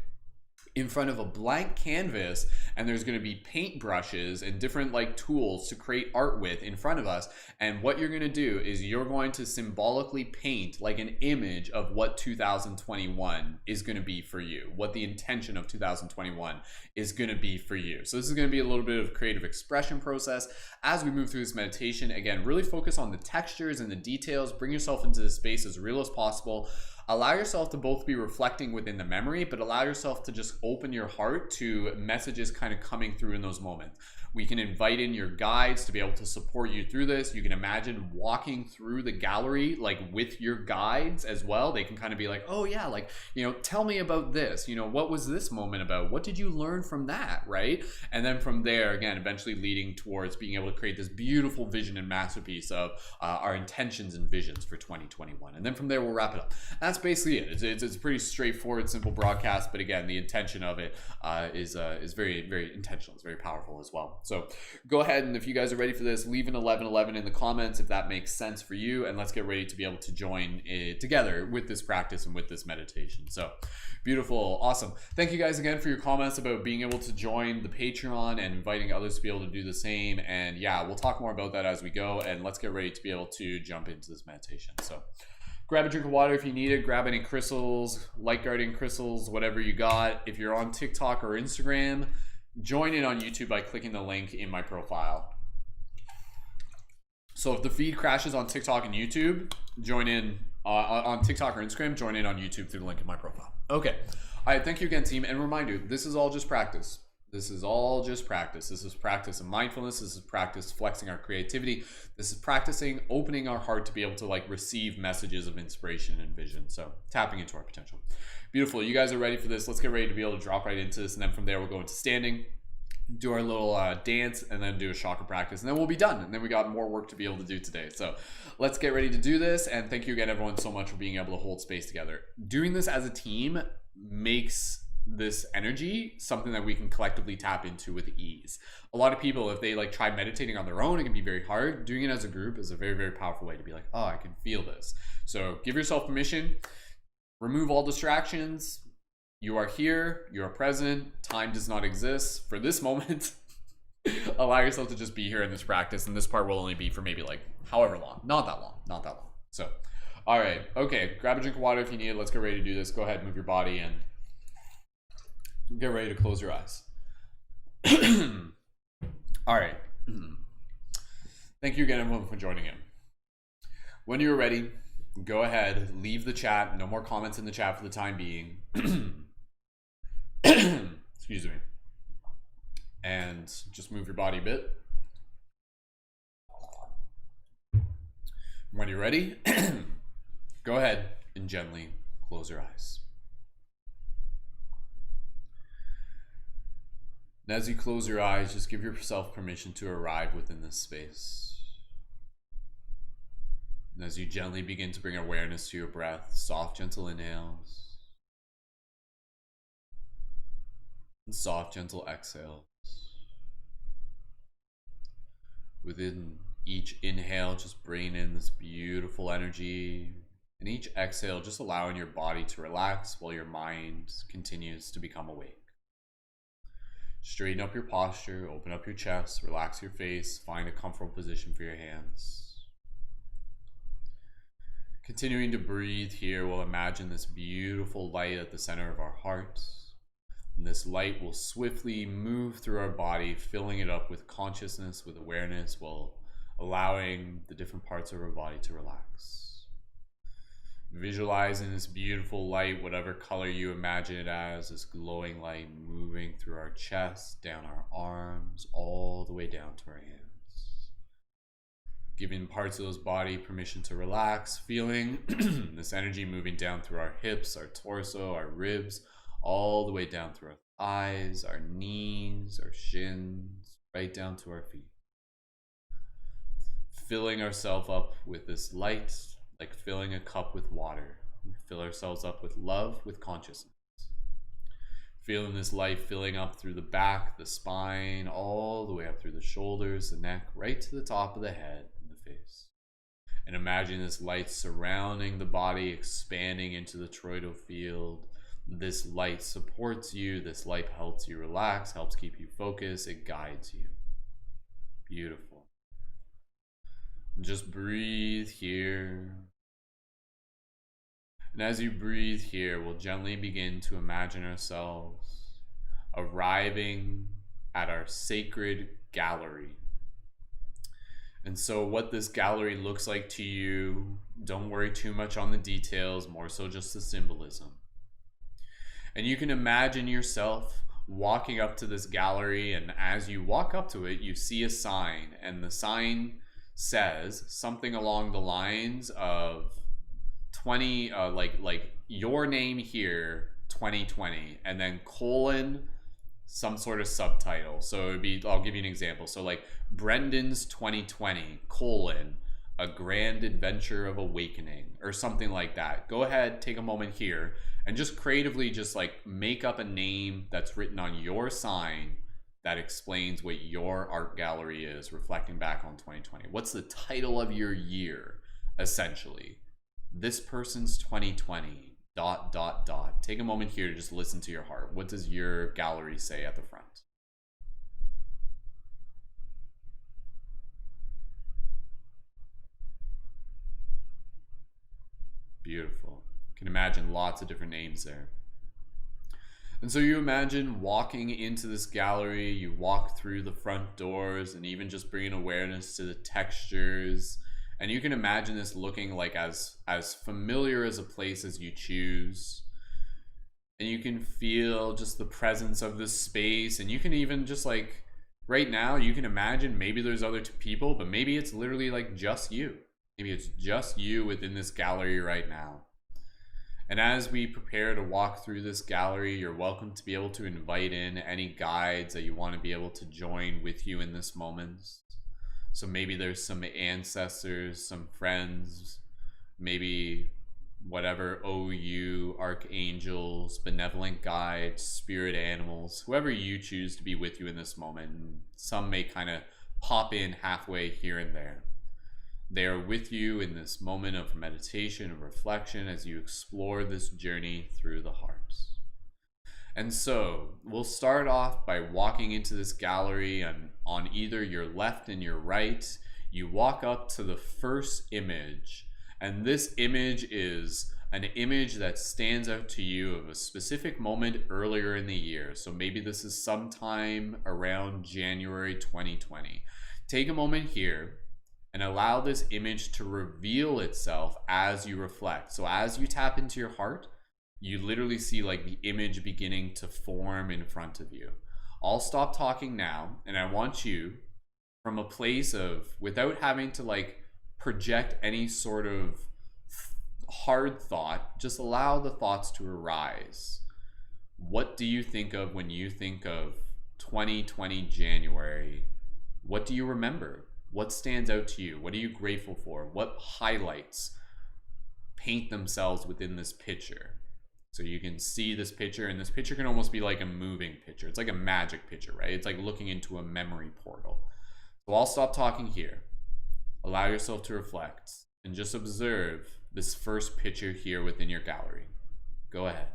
in front of a blank canvas, and there's going to be paint brushes and different like tools to create art with in front of us. And what you're going to do is you're going to symbolically paint like an image of what 2021 is going to be for you, what the intention of 2021 is going to be for you. So this is going to be a little bit of creative expression process as we move through this meditation. Again, really focus on the textures and the details. Bring yourself into the space as real as possible. Allow yourself to both be reflecting within the memory, but allow yourself to just open your heart to messages kind of coming through in those moments. We can invite in your guides to be able to support you through this. You can imagine walking through the gallery like with your guides as well. They can kind of be like, oh yeah, like, you know, tell me about this, you know, what was this moment about? What did you learn from that, right? And then from there, again, eventually leading towards being able to create this beautiful vision and masterpiece of our intentions and visions for 2021. And then from there, we'll wrap it up. That's basically it. It's a pretty straightforward, simple broadcast, but again, the intention of it is very, very intentional. It's very powerful as well. So go ahead, and if you guys are ready for this, leave an 1111 in the comments if that makes sense for you, and let's get ready to be able to join it together with this practice and with this meditation. So beautiful, awesome. Thank you guys again for your comments about being able to join the Patreon and inviting others to be able to do the same. And yeah, we'll talk more about that as we go, and let's get ready to be able to jump into this meditation. So grab a drink of water if you need it. Grab any crystals, light guardian crystals, whatever you got. If you're on TikTok or Instagram, join in on YouTube by clicking the link in my profile. So if the feed crashes on TikTok and YouTube, join in on TikTok or Instagram, join in on YouTube through the link in my profile. Okay. All right. Thank you again, team. And remind you, this is all just practice. This is all just practice. This is practice of mindfulness. This is practice flexing our creativity. This is practicing opening our heart to be able to like receive messages of inspiration and vision. So tapping into our potential. Beautiful. You guys are ready for this. Let's get ready to be able to drop right into this. And then from there, we'll go into standing, do our little dance, and then do a chakra practice. And then we'll be done. And then we got more work to be able to do today. So let's get ready to do this. And thank you again, everyone, so much for being able to hold space together. Doing this as a team makes this energy something that we can collectively tap into with ease. A lot of people, if they like try meditating on their own, it can be very hard. Doing it as a group is a very, very powerful way to be like, oh, I can feel this. So give yourself permission. Remove all distractions. You are here. You are present. Time does not exist for this moment. Allow yourself to just be here in this practice. And this part will only be for maybe like however long. Not that long. Not that long. So, all right. Okay. Grab a drink of water if you need it. Let's get ready to do this. Go ahead, move your body and get ready to close your eyes. All right. Thank you again, everyone, for joining in. When you're ready, go ahead, leave the chat. No more comments in the chat for the time being. Excuse me. And just move your body a bit. When you're ready, go ahead and gently close your eyes. And as you close your eyes, just give yourself permission to arrive within this space. And as you gently begin to bring awareness to your breath, soft, gentle inhales and soft, gentle exhales. Within each inhale, just bring in this beautiful energy. And each exhale, just allowing your body to relax while your mind continues to become awake. Straighten up your posture, open up your chest, relax your face, find a comfortable position for your hands. Continuing to breathe here, we'll imagine this beautiful light at the center of our hearts. And this light will swiftly move through our body, filling it up with consciousness, with awareness, while allowing the different parts of our body to relax. Visualizing this beautiful light, whatever color you imagine it as, this glowing light moving through our chest, down our arms, all the way down to our hands. Giving parts of those body permission to relax, feeling this energy moving down through our hips, our torso, our ribs, all the way down through our thighs, our knees, our shins, right down to our feet. Filling ourselves up with this light, like filling a cup with water. We fill ourselves up with love, with consciousness. Feeling this light filling up through the back, the spine, all the way up through the shoulders, the neck, right to the top of the head and the face. And imagine this light surrounding the body, expanding into the toroidal field, This light supports you. This light helps you relax, helps keep you focused. It guides you. Beautiful. Just breathe here. And as you breathe here, we'll gently begin to imagine ourselves arriving at our sacred gallery. And so, what this gallery looks like to you, don't worry too much on the details, more so just the symbolism. And you can imagine yourself walking up to this gallery, and as you walk up to it, you see a sign, and the sign says something along the lines of 20 like your name here 2020, and then colon some sort of subtitle. So it would be, I'll give you an example. So like Brendan's 2020 colon a grand adventure of awakening, or something like that. Go ahead, take a moment here and just creatively just like make up a name that's written on your sign that explains what your art gallery is, reflecting back on 2020. What's the title of your year, essentially? This person's 2020 ... Take a moment here to just listen to your heart. What does your gallery say at the front? Beautiful. You can imagine lots of different names there. And so you imagine walking into this gallery, you walk through the front doors, and even just bringing awareness to the textures. And you can imagine this looking like as familiar as a place as you choose. And you can feel just the presence of this space. And you can even just like, right now, you can imagine maybe there's other people, but maybe it's literally like just you. Maybe it's just you within this gallery right now. And as we prepare to walk through this gallery, you're welcome to be able to invite in any guides that you want to be able to join with you in this moment. So maybe there's some ancestors, some friends, maybe whatever OU, archangels, benevolent guides, spirit animals, whoever you choose to be with you in this moment. Some may kind of pop in halfway here and there. They are with you in this moment of meditation and reflection as you explore this journey through the hearts. And so we'll start off by walking into this gallery, and on either your left and your right, you walk up to the first image. And this image is an image that stands out to you of a specific moment earlier in the year. So maybe this is sometime around January 2020. Take a moment here and allow this image to reveal itself as you reflect. So as you tap into your heart, you literally see like the image beginning to form in front of you. I'll stop talking now, and I want you, from a place of, without having to like project any sort of hard thought, just allow the thoughts to arise. What do you think of when you think of 2020 January? What do you remember? What stands out to you? What are you grateful for? What highlights paint themselves within this picture? So you can see this picture, and this picture can almost be like a moving picture. It's like a magic picture, right? It's like looking into a memory portal. So I'll stop talking here. Allow yourself to reflect and just observe this first picture here within your gallery. Go ahead.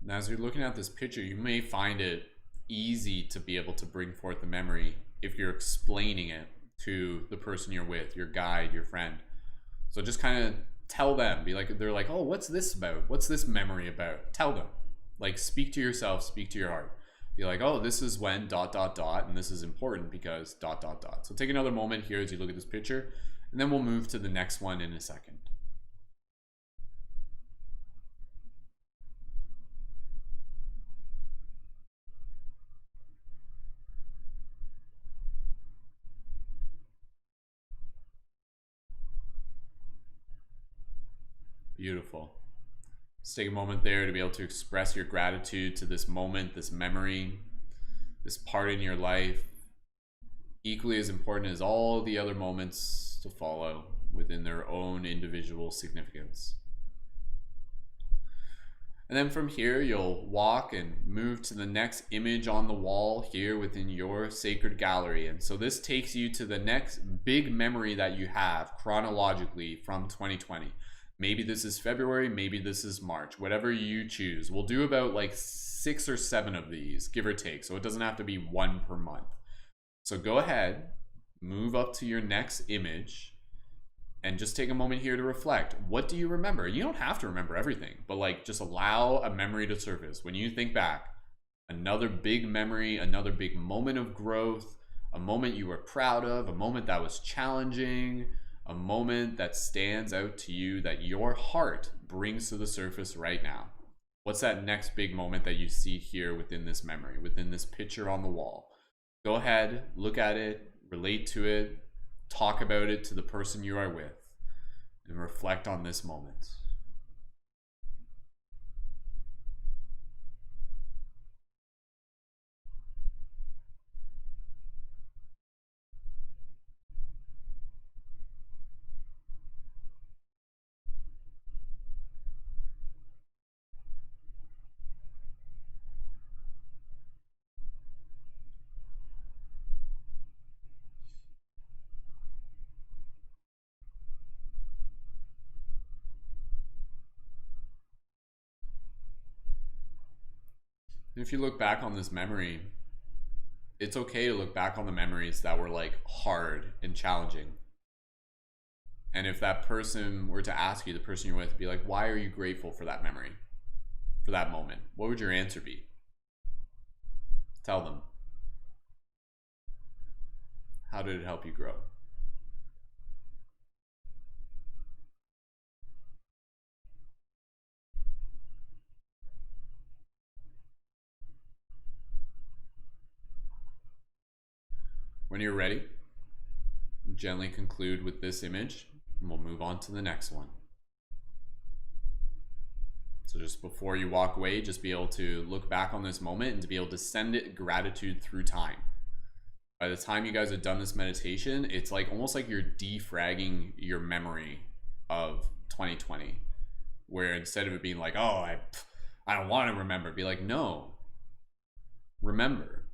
Now, as you're looking at this picture, you may find it easy to be able to bring forth the memory if you're explaining it to the person you're with, your guide, your friend. So just kind of tell them, be like, they're like, oh, what's this about? What's this memory about? Tell them. Like, speak to yourself, speak to your heart. Be like, oh, this is when ... and this is important because ... So take another moment here as you look at this picture, and then we'll move to the next one in a second. Beautiful. Let's take a moment there to be able to express your gratitude to this moment, this memory, this part in your life, equally as important as all the other moments to follow within their own individual significance. And then from here, you'll walk and move to the next image on the wall here within your sacred gallery. And so this takes you to the next big memory that you have chronologically from 2020. Maybe this is February, maybe this is March, whatever you choose. We'll do about like 6 or 7 of these, give or take. So it doesn't have to be one per month. So go ahead, move up to your next image, and just take a moment here to reflect. What do you remember? You don't have to remember everything, but like just allow a memory to surface. When you think back, another big memory, another big moment of growth, a moment you were proud of, a moment that was challenging, a moment that stands out to you that your heart brings to the surface right now. What's that next big moment that you see here within this memory, within this picture on the wall? Go ahead, look at it, relate to it, talk about it to the person you are with, and reflect on this moment. And if you look back on this memory, it's okay to look back on the memories that were like hard and challenging. And if that person were to ask you, the person you're with, be like, why are you grateful for that memory, for that moment? What would your answer be? Tell them. How did it help you grow? When you're ready, gently conclude with this image, and we'll move on to the next one. So just before you walk away, just be able to look back on this moment and to be able to send it gratitude through time. By the time you guys have done this meditation, it's like almost like you're defragging your memory of 2020, where instead of it being like, oh, I don't want to remember, be like, no, remember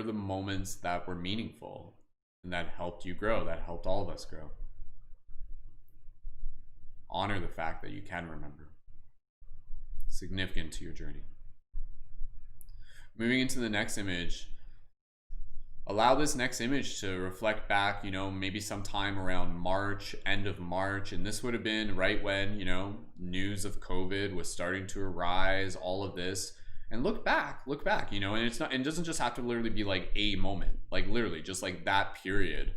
the moments that were meaningful and that helped you grow, that helped all of us grow. Honor the fact that you can remember. Significant to your journey. Moving into the next image, allow this next image to reflect back, maybe sometime around March, end of March. And this would have been right when, news of COVID was starting to arise, all of this. And look back, and it doesn't just have to literally be like a moment, like literally just like that period.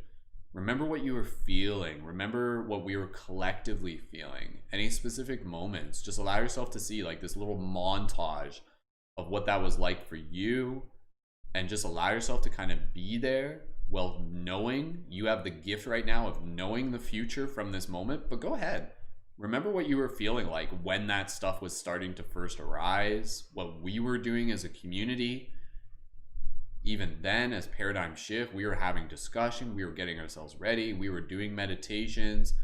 Remember what you were feeling. Remember what we were collectively feeling. Any specific moments, just allow yourself to see like this little montage of what that was like for you, and just allow yourself to kind of be there while knowing you have the gift right now of knowing the future from this moment. But go ahead. Remember what you were feeling like when that stuff was starting to first arise, what we were doing as a community. Even then, as paradigm shift, we were having discussion, we were getting ourselves ready, we were doing meditations.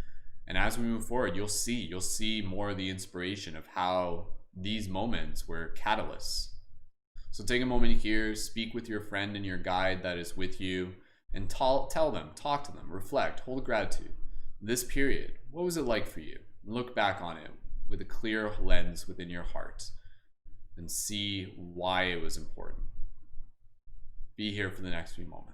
And as we move forward, you'll see more of the inspiration of how these moments were catalysts. So take a moment here, speak with your friend and your guide that is with you, and tell them, talk to them, reflect, hold gratitude. This period, what was it like for you? Look back on it with a clear lens within your heart and see why it was important. Be here for the next few moments.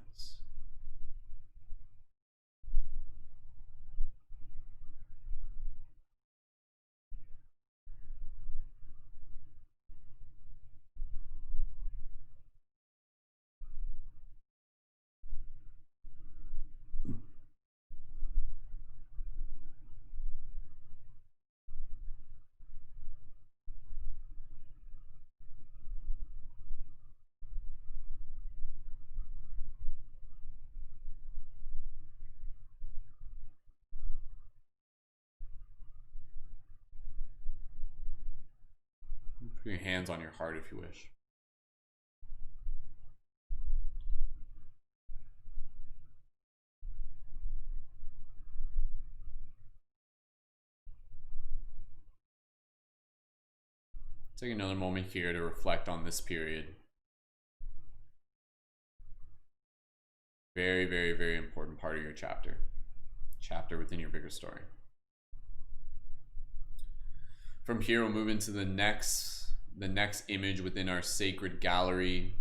Put your hands on your heart if you wish. Take another moment here to reflect on this period. Very, very, very important part of your chapter. Chapter within your bigger story. From here, we'll move into the next image within our sacred gallery.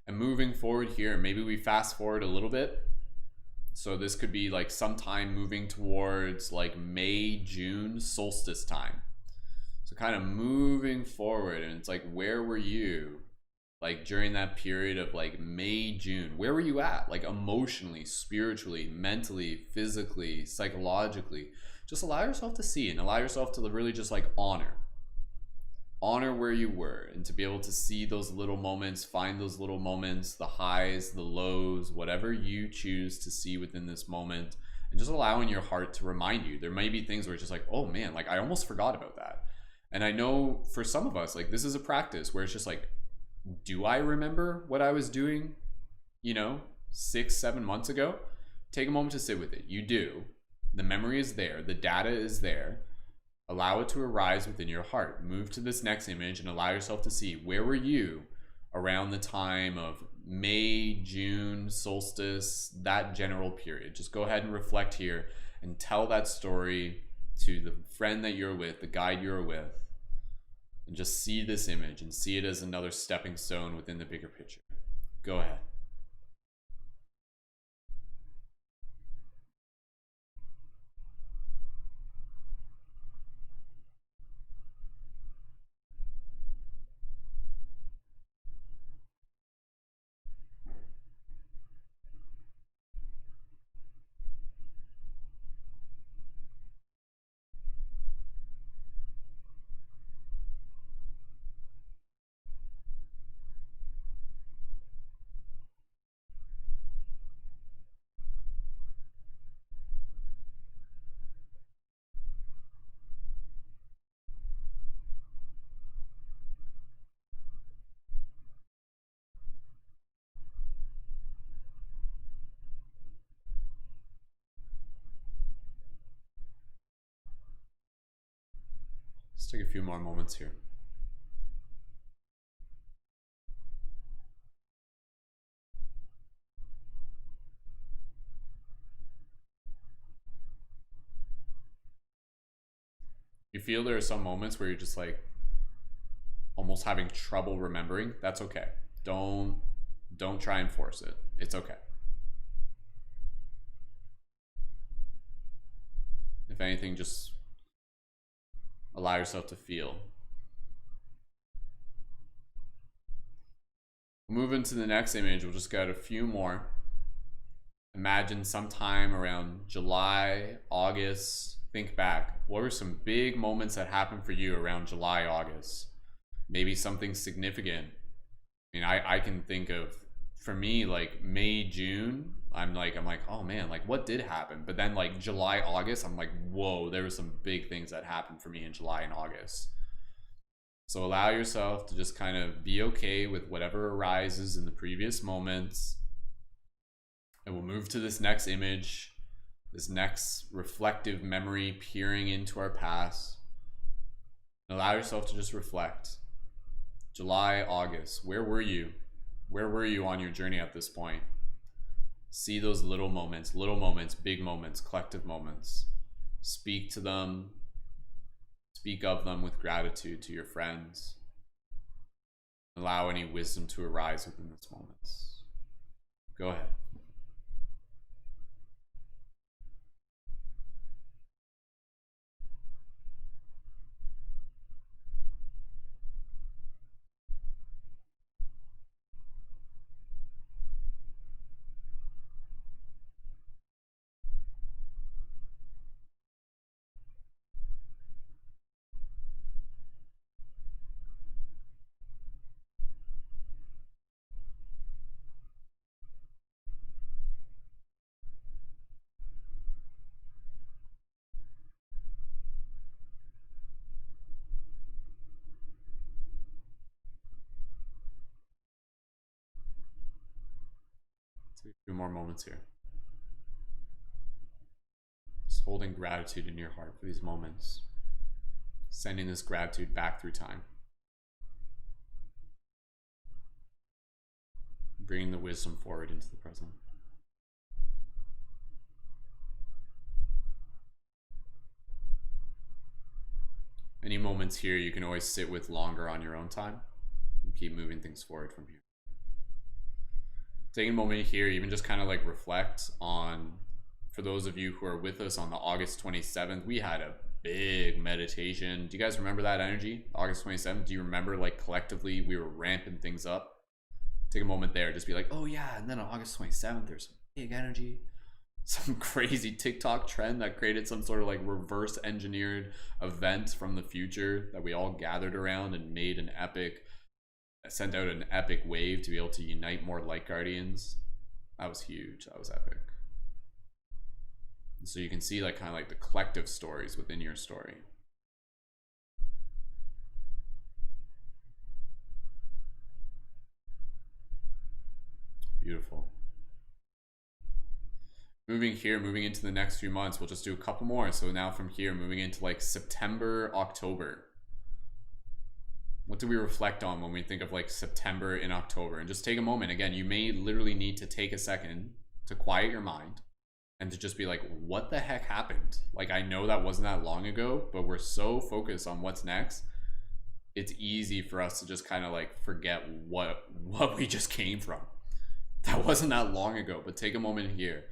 And moving forward here, maybe we fast forward a little bit. So this could be like sometime moving towards like May, June, solstice time. So kind of moving forward, and it's like, where were you like during that period of like May, June? Where were you at, like emotionally, spiritually, mentally, physically, psychologically? Just allow yourself to see and allow yourself to really just like honor where you were, and to be able to see those little moments, find those little moments, the highs, the lows, whatever you choose to see within this moment, and just allowing your heart to remind you. There may be things where it's just like, oh man, like I almost forgot about that. And I know for some of us, like this is a practice where it's just like, do I remember what I was doing, 6-7 months ago? Take a moment to sit with it. You do. The memory is there. The data is there. Allow it to arise within your heart. Move to this next image and allow yourself to see, where were you around the time of May, June, solstice, that general period. Just go ahead and reflect here and tell that story to the friend that you're with, the guide you're with, and just see this image and see it as another stepping stone within the bigger picture. Go ahead. Let's take a few more moments here. You feel there are some moments where you're just like almost having trouble remembering. That's okay. Don't try and force it. It's okay. If anything, just allow yourself to feel. Move into the next image. We'll just get a few more. Imagine sometime around July, August. Think back. What were some big moments that happened for you around July, August? Maybe something significant. I mean, I can think of, for me, like May, June, I'm like, oh man, like what did happen? But then like July, August, I'm like, whoa, there were some big things that happened for me in July and August. So allow yourself to just kind of be okay with whatever arises in the previous moments. And we'll move to this next image, this next reflective memory peering into our past. And allow yourself to just reflect. July, August, where were you? Where were you on your journey at this point? See those little moments, big moments, collective moments. Speak to them. Speak of them with gratitude to your friends. Allow any wisdom to arise within these moments. Go ahead. more moments here. Just holding gratitude in your heart for these moments. Sending this gratitude back through time. Bringing the wisdom forward into the present. Any moments here you can always sit with longer on your own time and keep moving things forward from here. Taking a moment here, even just kind of like reflect on, for those of you who are with us on the August 27th, we had a big meditation. Do you guys remember that energy? August 27th? Do you remember like collectively we were ramping things up? Take a moment there, just be like, oh yeah, and then on August 27th, there's some big energy. Some crazy TikTok trend that created some sort of like reverse engineered event from the future that we all gathered around and made an epic, sent out an epic wave to be able to unite more light guardians. That was huge. That was epic. So you can see like kind of like the collective stories within your story. Beautiful. Moving here, moving into the next few months, we'll just do a couple more. So now from here, moving into like September, October. What do we reflect on when we think of like September and October? And just take a moment. Again, you may literally need to take a second to quiet your mind and to just be like, what the heck happened? Like, I know that wasn't that long ago, but we're so focused on what's next. It's easy for us to just kind of like forget what we just came from. That wasn't that long ago, but take a moment here.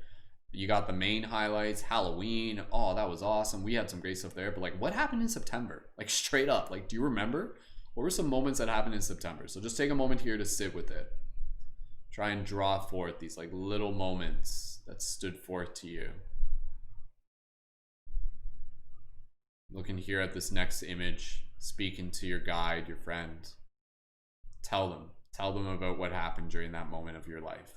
You got the main highlights, Halloween. Oh, that was awesome. We had some great stuff there, but like what happened in September? Like straight up, like, do you remember? What were some moments that happened in September? So just take a moment here to sit with it. Try and draw forth these like little moments that stood forth to you. Looking here at this next image, speaking to your guide, your friend. Tell them about what happened during that moment of your life.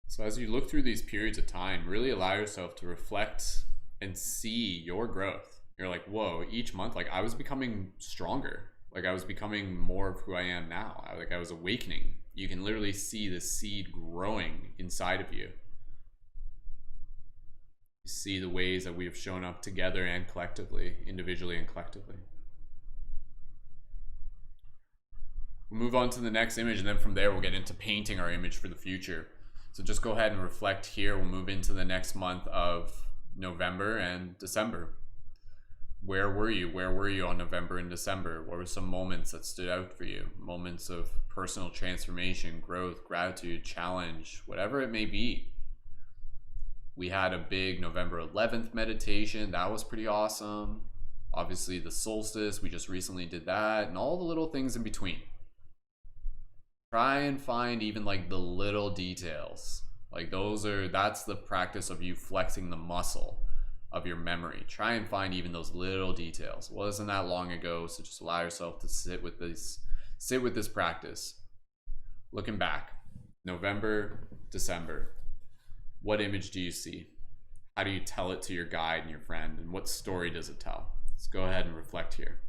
So as you look through these periods of time, really allow yourself to reflect and see your growth. You're like, whoa, each month, like I was becoming stronger. Like I was becoming more of who I am now. I was awakening. You can literally see the seed growing inside of you. You see the ways that we have shown up together and collectively, individually and collectively. We'll move on to the next image, and then from there we'll get into painting our image for the future. So just go ahead and reflect here. We'll move into the next month of November and December. Where were you? Where were you on November and December? What were some moments that stood out for you? Moments of personal transformation, growth, gratitude, challenge, whatever it may be. We had a big November 11th meditation. That was pretty awesome. Obviously the solstice, we just recently did that, and all the little things in between. Try and find even like the little details. Like that's the practice of you flexing the muscle of your memory. Try and find even those little details. It wasn't that long ago, so just allow yourself to sit with this practice. Looking back, November, December, what image do you see? How do you tell it to your guide and your friend, and what story does it tell? Let's go ahead and reflect here.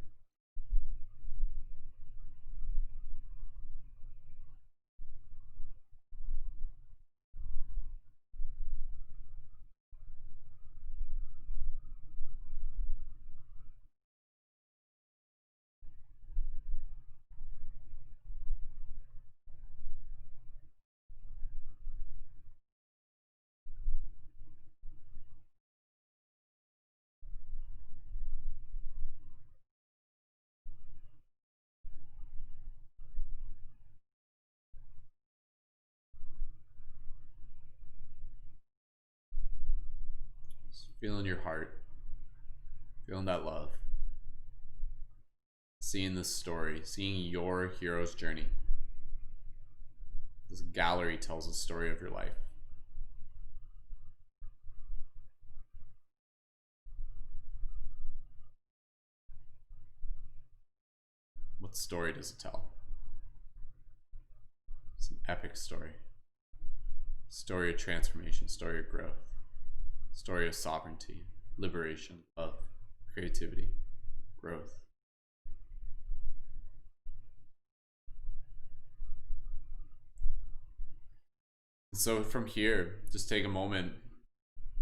feeling your heart, feeling that love, seeing this story, seeing your hero's journey. This gallery tells a story of your life. What story does it tell? It's an epic story. Story of transformation, story of growth, story of sovereignty, liberation, love, creativity, growth. So from here, just take a moment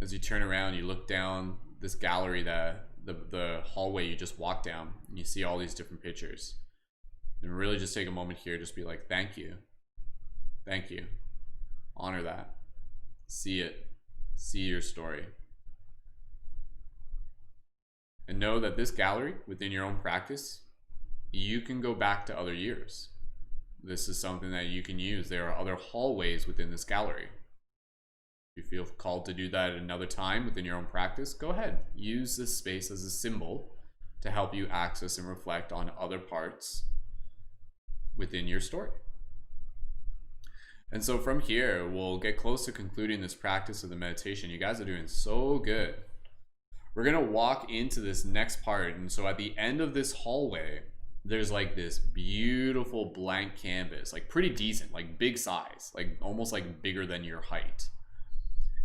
as you turn around, you look down this gallery, that the hallway you just walked down, and you see all these different pictures. And really just take a moment here, just be like, thank you. Thank you. Honor that. See it. See your story. And know that this gallery, within your own practice, you can go back to other years. This is something that you can use. There are other hallways within this gallery. If you feel called to do that at another time within your own practice, go ahead. Use this space as a symbol to help you access and reflect on other parts within your story. And so from here, we'll get close to concluding this practice of the meditation. You guys are doing so good. We're gonna walk into this next part. And so at the end of this hallway, there's like this beautiful blank canvas, like pretty decent, like big size, like almost like bigger than your height.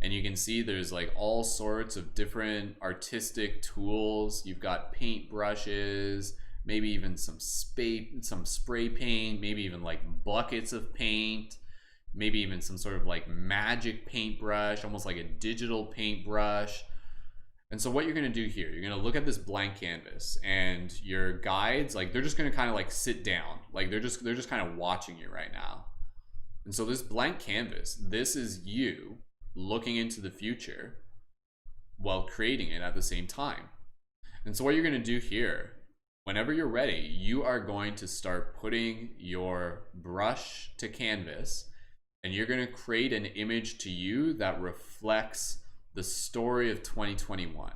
And you can see there's like all sorts of different artistic tools. You've got paint brushes, maybe even some spray paint, maybe even like buckets of paint, maybe even some sort of like magic paintbrush, almost like a digital paintbrush. And so what you're gonna do here, you're gonna look at this blank canvas, and your guides, like they're just gonna kind of like sit down, like they're just kind of watching you right now. And so this blank canvas, this is you looking into the future while creating it at the same time. And so what you're gonna do here, whenever you're ready, you are going to start putting your brush to canvas, and you're gonna create an image to you that reflects the story of 2021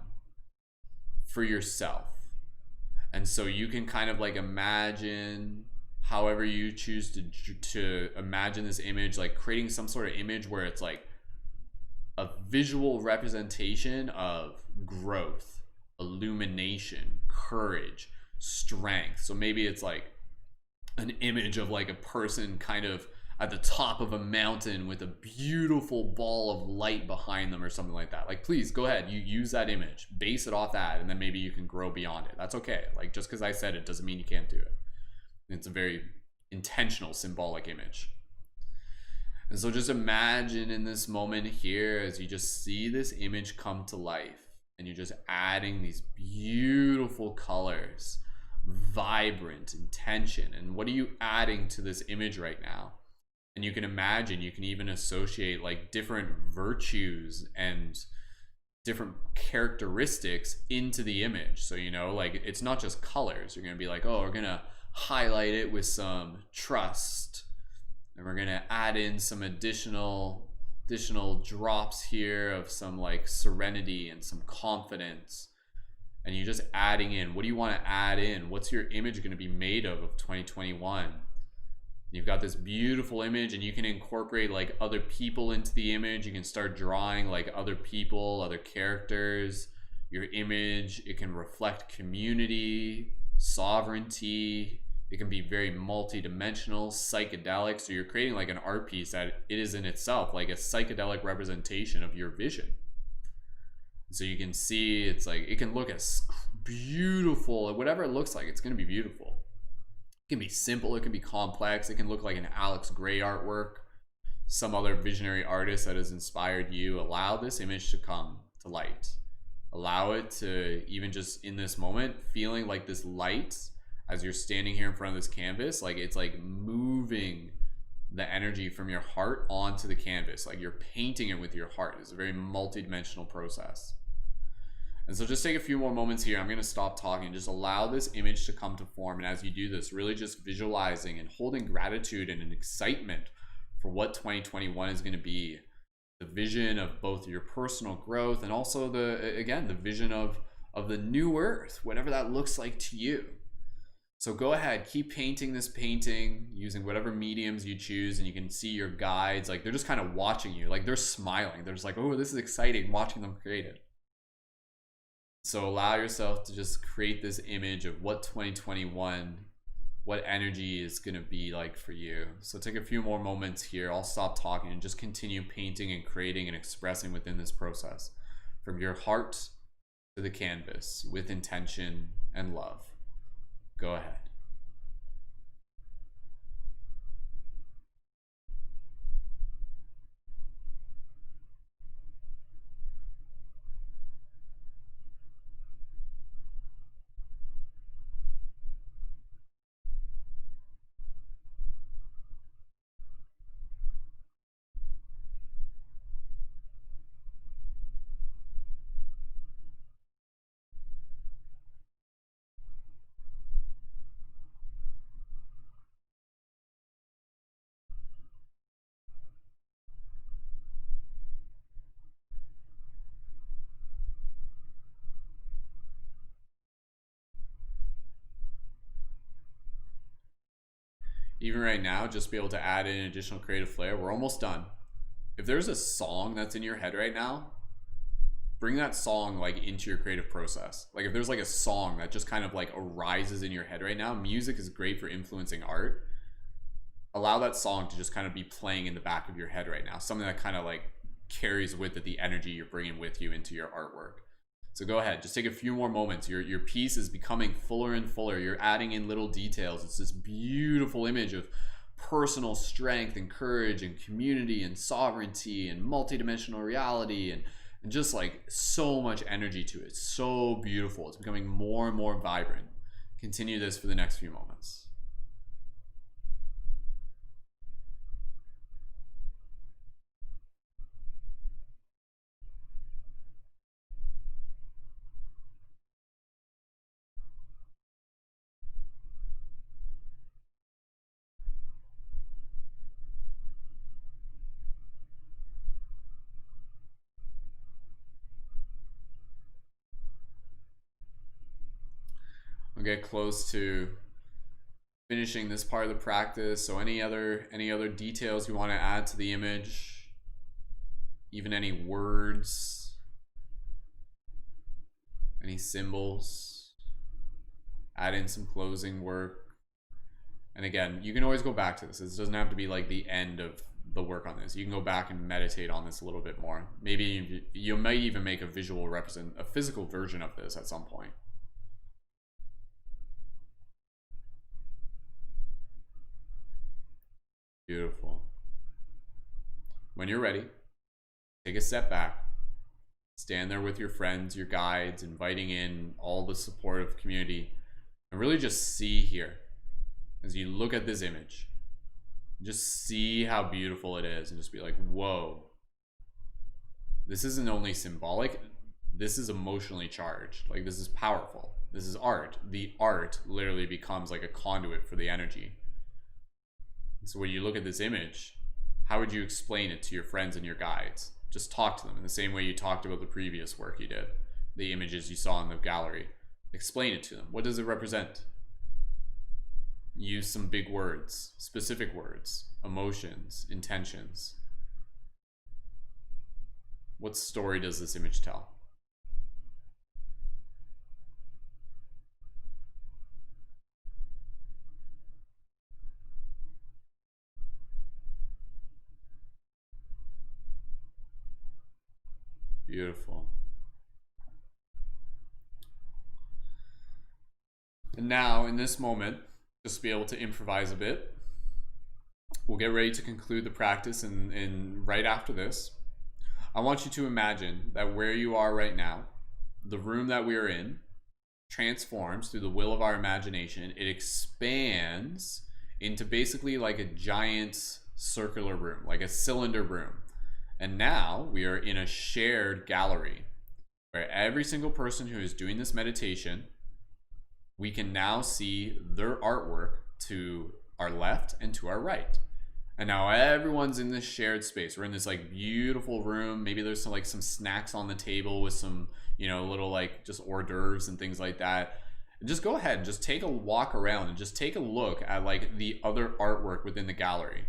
for yourself. And so you can kind of like imagine however you choose to imagine this image, like creating some sort of image where it's like a visual representation of growth, illumination, courage, strength. So maybe it's like an image of like a person kind of at the top of a mountain with a beautiful ball of light behind them or something like that. Like, please go ahead, you use that image, base it off that, and then maybe you can grow beyond it. That's okay. Like, just because I said it doesn't mean you can't do it. It's a very intentional, symbolic image. And so just imagine in this moment here, as you just see this image come to life, and you're just adding these beautiful colors, vibrant intention. And what are you adding to this image right now? And you can imagine, you can even associate like different virtues and different characteristics into the image. So, you know, like it's not just colors. You're going to be like, oh, we're going to highlight it with some trust. And we're going to add in some additional drops here of some like serenity and some confidence. And you're just adding in, what do you want to add in? What's your image going to be made of 2021? You've got this beautiful image, and you can incorporate like other people into the image. You can start drawing like other people, other characters. Your image, it can reflect community, sovereignty. It can be very multi-dimensional, psychedelic. So you're creating like an art piece that it is in itself like a psychedelic representation of your vision. So you can see it's like, it can look as beautiful, whatever it looks like, it's going to be beautiful. It can be simple, it can be complex, it can look like an Alex Gray artwork, some other visionary artist that has inspired you. Allow this image to come to light. Allow it to, even just in this moment, feeling like this light as you're standing here in front of this canvas, like it's like moving the energy from your heart onto the canvas, like you're painting it with your heart. It's a very multi-dimensional process. And so just take a few more moments here. I'm going to stop talking. Just allow this image to come to form. And as you do this, really just visualizing and holding gratitude and an excitement for what 2021 is going to be. the vision of both your personal growth and also the vision of the new earth, whatever that looks like to you. So go ahead, keep painting this painting using whatever mediums you choose, and you can see your guides, like they're just kind of watching you, like they're smiling. They're just like, oh, this is exciting watching them create it. So allow yourself to just create this image of what 2021, what energy is going to be like for you. So take a few more moments here. I'll stop talking and just continue painting and creating and expressing within this process from your heart to the canvas with intention and love. Go ahead. Even right now, just be able to add in additional creative flair. We're almost done. If there's a song that's in your head right now, bring that song like into your creative process. Like if there's like a song that just kind of like arises in your head right now, music is great for influencing art. Allow that song to just kind of be playing in the back of your head right now. Something that kind of like carries with it the energy you're bringing with you into your artwork. So go ahead, just take a few more moments. Your piece is becoming fuller and fuller. You're adding in little details. It's this beautiful image of personal strength and courage and community and sovereignty and multidimensional reality and just like so much energy to it. It's so beautiful. It's becoming more and more vibrant. Continue this for the next few moments. We'll get close to finishing this part of the practice. So any other details you want to add to the image, even any words, any symbols, add in some closing work. And again, you can always go back to this. This doesn't have to be like the end of the work on this. You can go back and meditate on this a little bit more. Maybe you might even make a physical version of this at some point. Beautiful. When you're ready, take a step back. Stand there with your friends, your guides, inviting in all the supportive community, and really just see here as you look at this image. Just see how beautiful it is and just be like, whoa. This isn't only symbolic, this is emotionally charged. Like, this is powerful. This is art. The art literally becomes like a conduit for the energy. So when you look at this image, how would you explain it to your friends and your guides? Just talk to them in the same way you talked about the previous work you did, the images you saw in the gallery. Explain it to them. What does it represent? Use some big words, specific words, emotions, intentions. What story does this image tell? Beautiful. And now, in this moment, just be able to improvise a bit. We'll get ready to conclude the practice, and right after this, I want you to imagine that where you are right now, the room that we are in, transforms through the will of our imagination. It expands into basically like a giant circular room, like a cylinder room. And now we are in a shared gallery where every single person who is doing this meditation, we can now see their artwork to our left and to our right. And now everyone's in this shared space. We're in this like beautiful room. Maybe there's some like some snacks on the table with some, you know, little like just hors d'oeuvres and things like that. And just go ahead and just take a walk around and just take a look at like the other artwork within the gallery.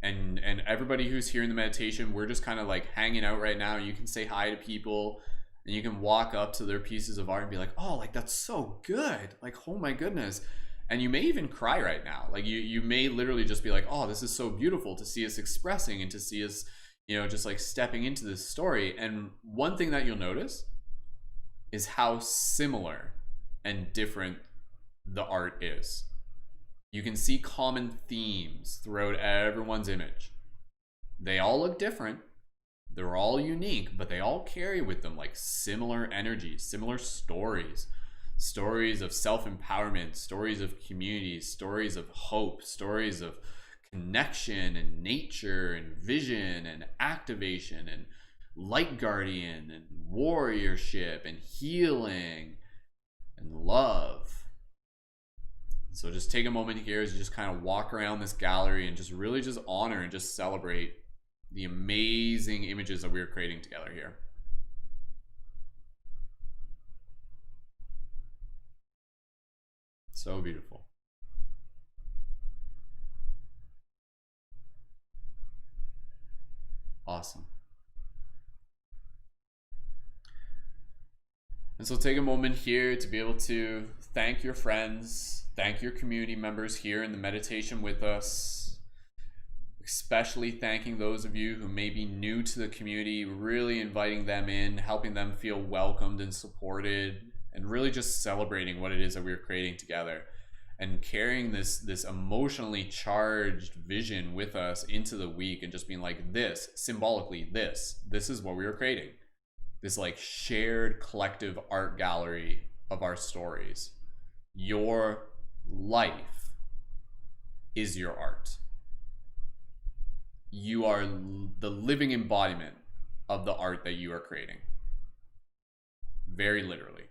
And everybody who's here in the meditation, we're just kind of like hanging out right now. You can say hi to people and you can walk up to their pieces of art and be like, oh, like that's so good. Like, oh my goodness. And you may even cry right now. Like you may literally just be like, oh, this is so beautiful to see us expressing and to see us, you know, just like stepping into this story. And one thing that you'll notice is how similar and different the art is. You can see common themes throughout everyone's image. They all look different. They're all unique, but they all carry with them like similar energies, similar stories. Stories of self-empowerment, stories of community, stories of hope, stories of connection and nature and vision and activation and light guardian and warriorship and healing and love. So just take a moment here as you just kind of walk around this gallery and just really just honor and just celebrate the amazing images that we're creating together here. So beautiful. Awesome. And so take a moment here to be able to thank your friends, thank your community members here in the meditation with us, especially thanking those of you who may be new to the community, really inviting them in, helping them feel welcomed and supported, and really just celebrating what it is that we're creating together and carrying this emotionally charged vision with us into the week and just being like, this symbolically, this is what we are creating. This like shared collective art gallery of our stories. Your life is your art. You are the living embodiment of the art that you are creating. Very literally.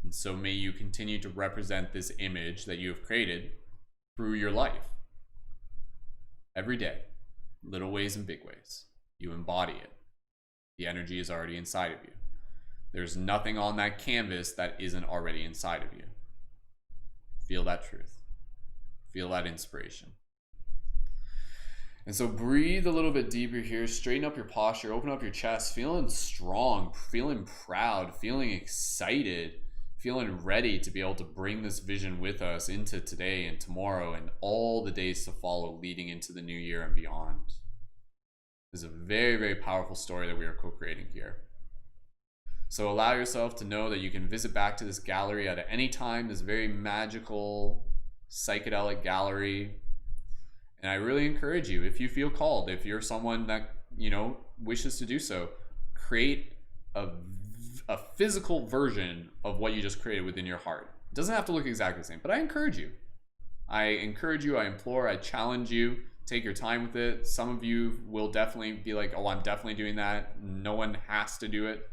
And so may you continue to represent this image that you have created through your life. Every day, little ways and big ways. You embody it. The energy is already inside of you. There's nothing on that canvas that isn't already inside of you. Feel that truth. Feel that inspiration. And so breathe a little bit deeper here. Straighten up your posture. Open up your chest. Feeling strong. Feeling proud. Feeling excited. Feeling ready to be able to bring this vision with us into today and tomorrow and all the days to follow leading into the new year and beyond. This is a very, very powerful story that we are co-creating here. So allow yourself to know that you can visit back to this gallery at any time, this very magical, psychedelic gallery. And I really encourage you, if you feel called, if you're someone that, you know, wishes to do so, create a physical version of what you just created within your heart. It doesn't have to look exactly the same, but I encourage you. I implore, I challenge you. Take your time with it. Some of you will definitely be like, oh, I'm definitely doing that. No one has to do it.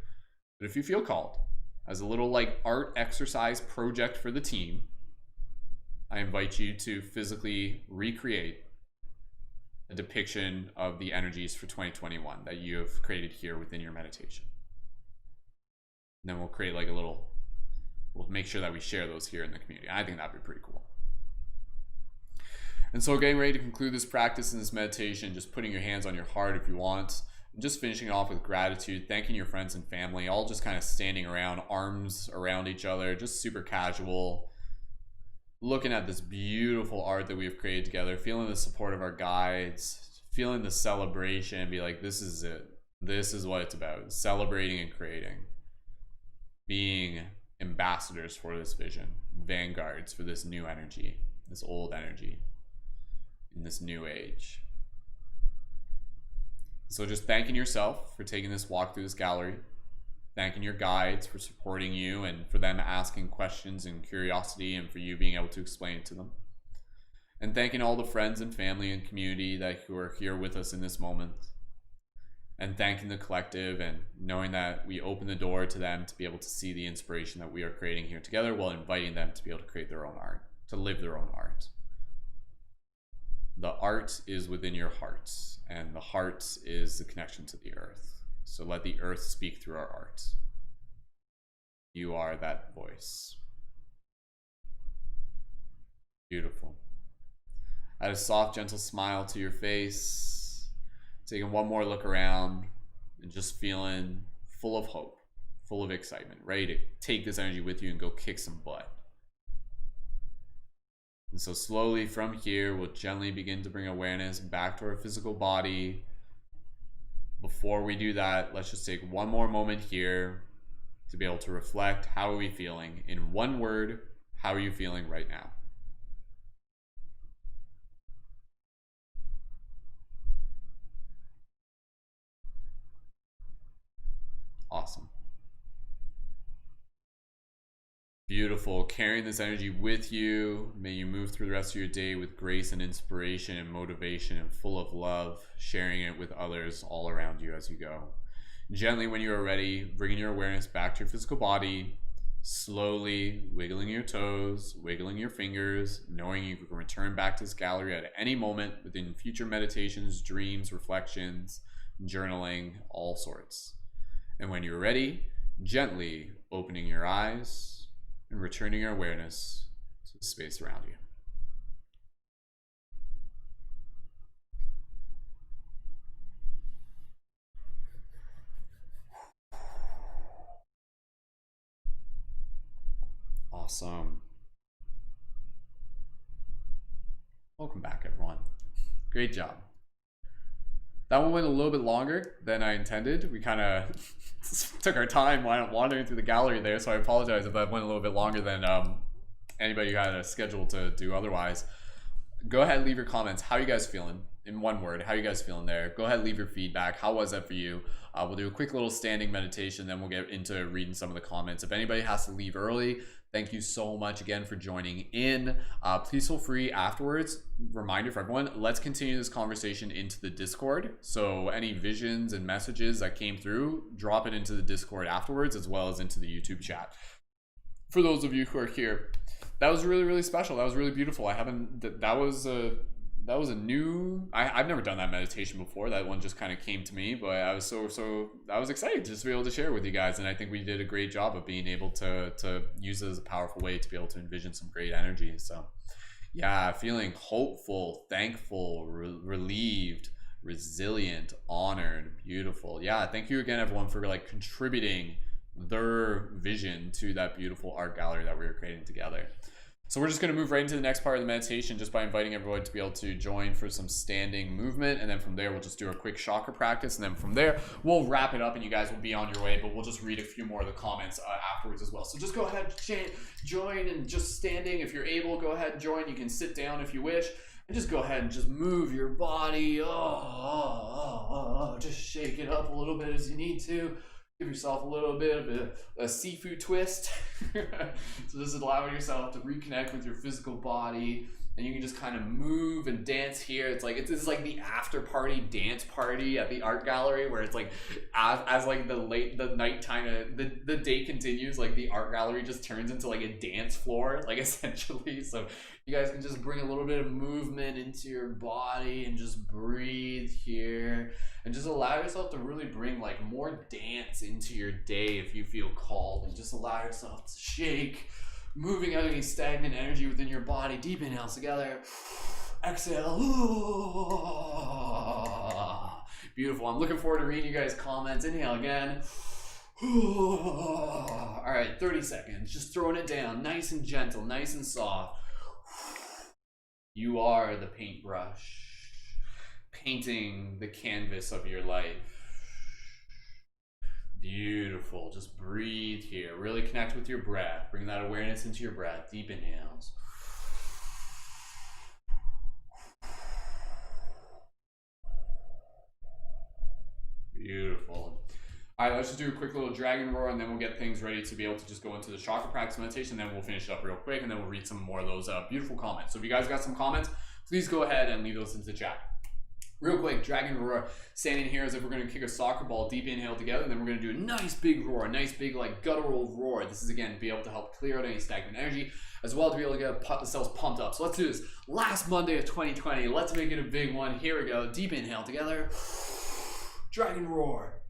But if you feel called, as a little like art exercise project for the team, I invite you to physically recreate a depiction of the energies for 2021 that you have created here within your meditation. And then we'll create like we'll make sure that we share those here in the community. I think that'd be pretty cool. And so getting ready to conclude this practice and this meditation, just putting your hands on your heart if you want, and just finishing off with gratitude, thanking your friends and family, all just kind of standing around, arms around each other, just super casual, looking at this beautiful art that we have created together, feeling the support of our guides, feeling the celebration, be like, this is it. This is what it's about. Celebrating and creating. Being ambassadors for this vision, vanguards for this new energy, this old energy in this new age. So just thanking yourself for taking this walk through this gallery, thanking your guides for supporting you and for them asking questions and curiosity and for you being able to explain it to them, and thanking all the friends and family and community who are here with us in this moment, and thanking the collective and knowing that we open the door to them to be able to see the inspiration that we are creating here together, while inviting them to be able to create their own art, to live their own art. The art is within your heart, and the heart is the connection to the earth. So let the earth speak through our art. You are that voice. Beautiful. Add a soft, gentle smile to your face. Taking one more look around and just feeling full of hope, full of excitement, ready to take this energy with you and go kick some butt. And so slowly from here, we'll gently begin to bring awareness back to our physical body. Before we do that, let's just take one more moment here to be able to reflect. How are we feeling? In one word, how are you feeling right now? Awesome. Beautiful. Carrying this energy with you. May you move through the rest of your day with grace and inspiration and motivation and full of love, sharing it with others all around you as you go. Gently, when you are ready, bringing your awareness back to your physical body, slowly wiggling your toes, wiggling your fingers, knowing you can return back to this gallery at any moment within future meditations, dreams, reflections, journaling, all sorts. And when you're ready, gently opening your eyes and returning your awareness to the space around you. Awesome. Welcome back, everyone. Great job. That one went a little bit longer than I intended. We kind of took our time wandering through the gallery there, so I apologize if that went a little bit longer than anybody who had a schedule to do otherwise. Go ahead and leave your comments. How are you guys feeling? In one word, how are you guys feeling there? Go ahead and leave your feedback. How was that for you? We'll do a quick little standing meditation, then we'll get into reading some of the comments. If anybody has to leave early, thank you so much again for joining in. Please feel free afterwards. Reminder for everyone, let's continue this conversation into the Discord. So any visions and messages that came through, drop it into the Discord afterwards, as well as into the YouTube chat. For those of you who are here, that was really, really special. That was really beautiful. That was a new, I've never done that meditation before. That one just kind of came to me, but I was I was excited just to be able to share with you guys. And I think we did a great job of being able to use it as a powerful way to be able to envision some great energy. So yeah, feeling hopeful, thankful, relieved, resilient, honored, beautiful. Yeah, thank you again, everyone, for like contributing their vision to that beautiful art gallery that we were creating together. So we're just going to move right into the next part of the meditation just by inviting everyone to be able to join for some standing movement. And then from there, we'll just do a quick chakra practice. And then from there, we'll wrap it up and you guys will be on your way. But we'll just read a few more of the comments afterwards as well. So just go ahead, join, and just standing. If you're able, go ahead and join. You can sit down if you wish. And just go ahead and just move your body. Just shake it up a little bit as you need to. Give yourself a little bit of a seafood twist. So just allow yourself to reconnect with your physical body, and you can just kind of move and dance here. It's like this is like the after party dance party at the art gallery, where it's like as like the nighttime the day continues, like the art gallery just turns into like a dance floor, like essentially. So you guys can just bring a little bit of movement into your body and just breathe here. And just allow yourself to really bring like more dance into your day if you feel called. And just allow yourself to shake, moving out any stagnant energy within your body. Deep inhales together. Exhale. Beautiful. I'm looking forward to reading you guys' comments. Inhale again. All right, 30 seconds. Just throwing it down. Nice and gentle, nice and soft. You are the paintbrush, painting the canvas of your life. Beautiful. Just breathe here. Really connect with your breath. Bring that awareness into your breath. Deep inhales. Beautiful. All right, let's just do a quick little dragon roar, and then we'll get things ready to be able to just go into the chakra practice meditation. Then we'll finish it up real quick, and then we'll read some more of those beautiful comments. So if you guys got some comments, please go ahead and leave those into the chat. Real quick, dragon roar, standing here as if we're going to kick a soccer ball, deep inhale together, and then we're going to do a nice big roar, a nice big like guttural roar. This is again be able to help clear out any stagnant energy, as well to be able to get the cells pumped up. So let's do this. Last Monday of 2020, let's make it a big one. Here we go. Deep inhale together. Dragon roar.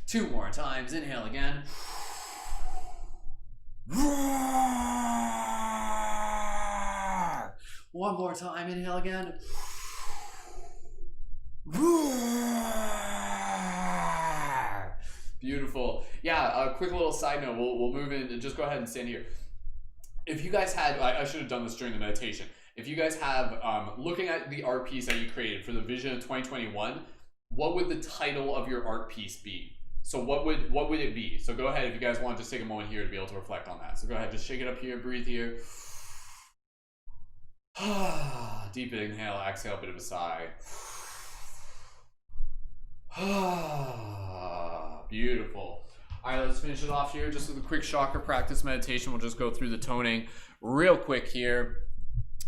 2 more times. Inhale again. One more time. Inhale again. Beautiful. Yeah, a quick little side note. We'll move in and just go ahead and stand here. If you guys had, I should have done this during the meditation. If you guys have, looking at the art piece that you created for the vision of 2021, what would the title of your art piece be? So what would it be? So go ahead if you guys want to just take a moment here to be able to reflect on that. So go ahead, just shake it up here, breathe here. Deep inhale, exhale, bit of a sigh. Beautiful. All right, let's finish it off here just with a quick chakra practice meditation. We'll just go through the toning real quick here.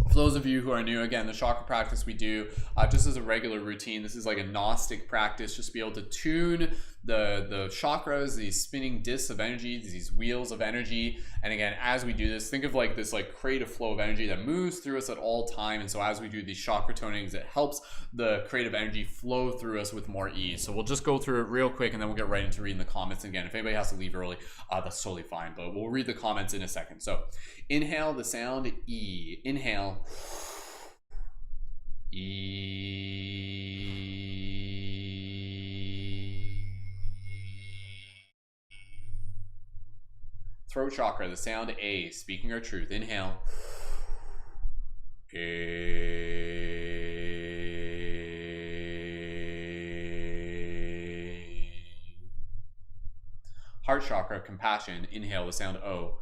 For those of you who are new, again, the chakra practice we do just as a regular routine. This is like a Gnostic practice, just to be able to tune the chakras, these spinning discs of energy, these wheels of energy. And again, as we do this, think of like this like creative flow of energy that moves through us at all time. And so as we do these chakra tonings, it helps the creative energy flow through us with more ease. So we'll just go through it real quick and then we'll get right into reading the comments. Again, if anybody has to leave early, that's totally fine, but we'll read the comments in a second. So inhale the sound E. Inhale. E. Throat chakra, the sound A, speaking our truth. Inhale. A. Heart chakra, compassion. Inhale, the sound O.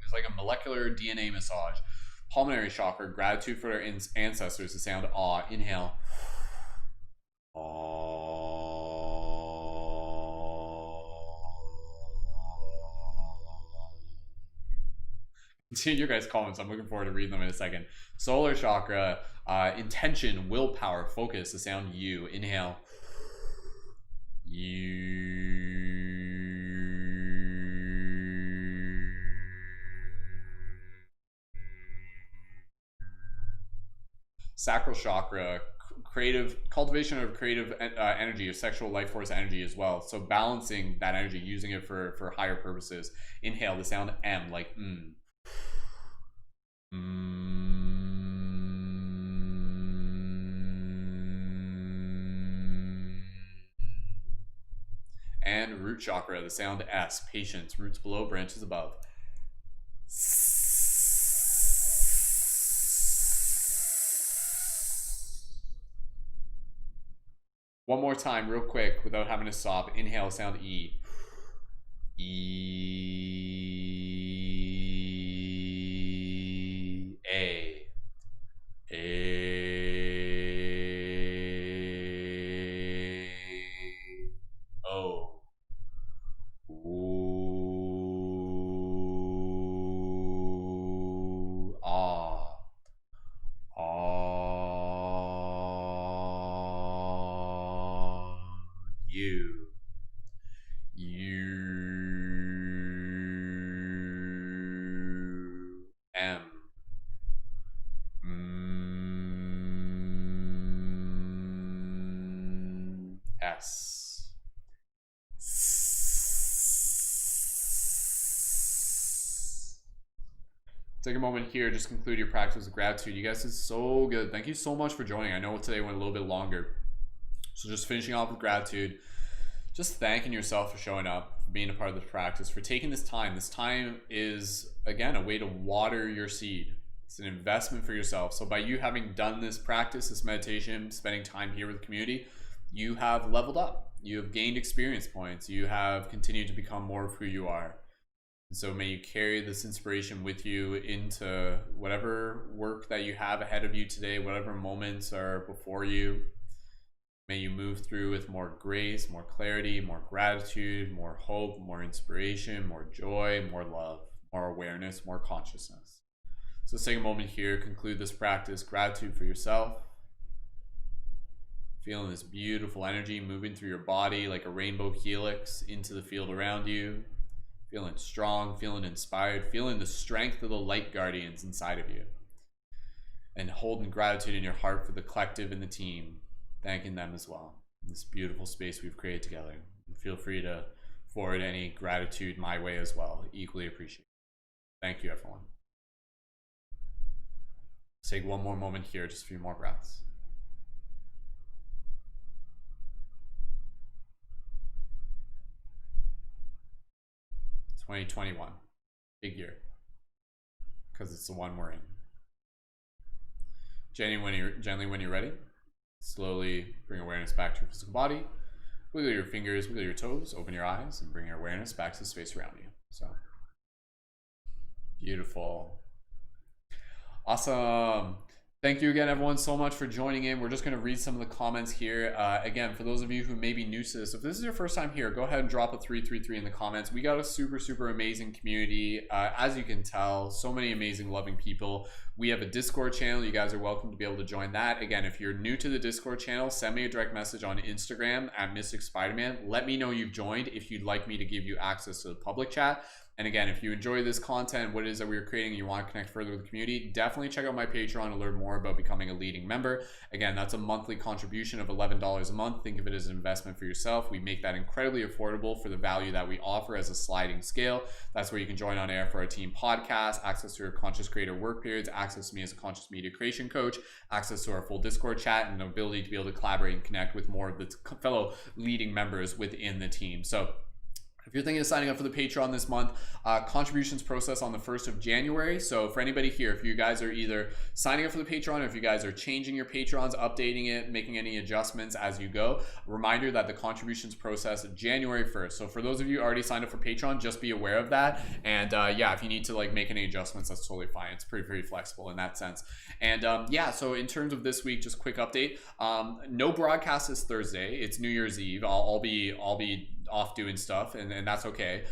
It's like a molecular DNA massage. Pulmonary chakra, gratitude for our ancestors, the sound awe. Inhale. Continue your guys' comments. I'm looking forward to reading them in a second. Solar chakra, intention, willpower, focus, the sound U. Inhale. U. Sacral chakra, creative cultivation of creative energy, of sexual life force energy as well. So balancing that energy, using it for higher purposes. Inhale, the sound M, like mm. And root chakra, the sound S, patience, roots below, branches above. One more time, real quick, without having to stop. Inhale, sound E. E. A. A. O. Ooh. Ah. You. M. S. Take a moment here, just conclude your practice with gratitude. You guys did so good. Thank you so much for joining. I know today went a little bit longer. So just finishing off with gratitude, just thanking yourself for showing up, for being a part of this practice, for taking this time. This time is, again, a way to water your seed. It's an investment for yourself. So by you having done this practice, this meditation, spending time here with the community, you have leveled up. You have gained experience points. You have continued to become more of who you are. And so may you carry this inspiration with you into whatever work that you have ahead of you today, whatever moments are before you. May you move through with more grace, more clarity, more gratitude, more hope, more inspiration, more joy, more love, more awareness, more consciousness. So take a moment here, conclude this practice, gratitude for yourself. Feeling this beautiful energy moving through your body like a rainbow helix into the field around you. Feeling strong, feeling inspired, feeling the strength of the light guardians inside of you. And holding gratitude in your heart for the collective and the team, thanking them as well. This beautiful space we've created together. Feel free to forward any gratitude my way as well. Equally appreciate it. Thank you, everyone. Let's take one more moment here, just a few more breaths. It's 2021, big year, because it's the one we're in. Gently when you're ready, slowly bring awareness back to your physical body. Wiggle your fingers, wiggle your toes, open your eyes, and bring your awareness back to the space around you. So, beautiful. Awesome. Thank you again, everyone, so much for joining in. We're just going to read some of the comments here. Again, for those of you who may be new to this, if this is your first time here, go ahead and drop a 333 in the comments. We got a super amazing community. As you can tell, so many amazing, loving people. We have a Discord channel. You guys are welcome to be able to join that. Again, if you're new to the Discord channel, send me a direct message on Instagram at Mystic Spider-Man. Let me know you've joined if you'd like me to give you access to the public chat. And again, if you enjoy this content, what it is that we're creating, and you want to connect further with the community, definitely check out my Patreon to learn more about becoming a leading member. Again, that's a monthly contribution of $11 a month. Think of it as an investment for yourself. We make that incredibly affordable for the value that we offer as a sliding scale. That's where you can join on air for our team podcast, access to our conscious creator work periods, access to me as a conscious media creation coach, access to our full Discord chat, and the ability to be able to collaborate and connect with more of the fellow leading members within the team. So if you're thinking of signing up for the Patreon this month, contributions process on the 1st of January. So for anybody here, if you guys are either signing up for the Patreon or if you guys are changing your Patrons, updating it, making any adjustments as you go, reminder that the contributions process January 1st. So for those of you who already signed up for Patreon, just be aware of that. And yeah, if you need to like make any adjustments, that's totally fine. It's pretty flexible in that sense. And yeah, so in terms of this week, just quick update. No broadcast this Thursday. It's New Year's Eve. I'll be off doing stuff, and that's okay.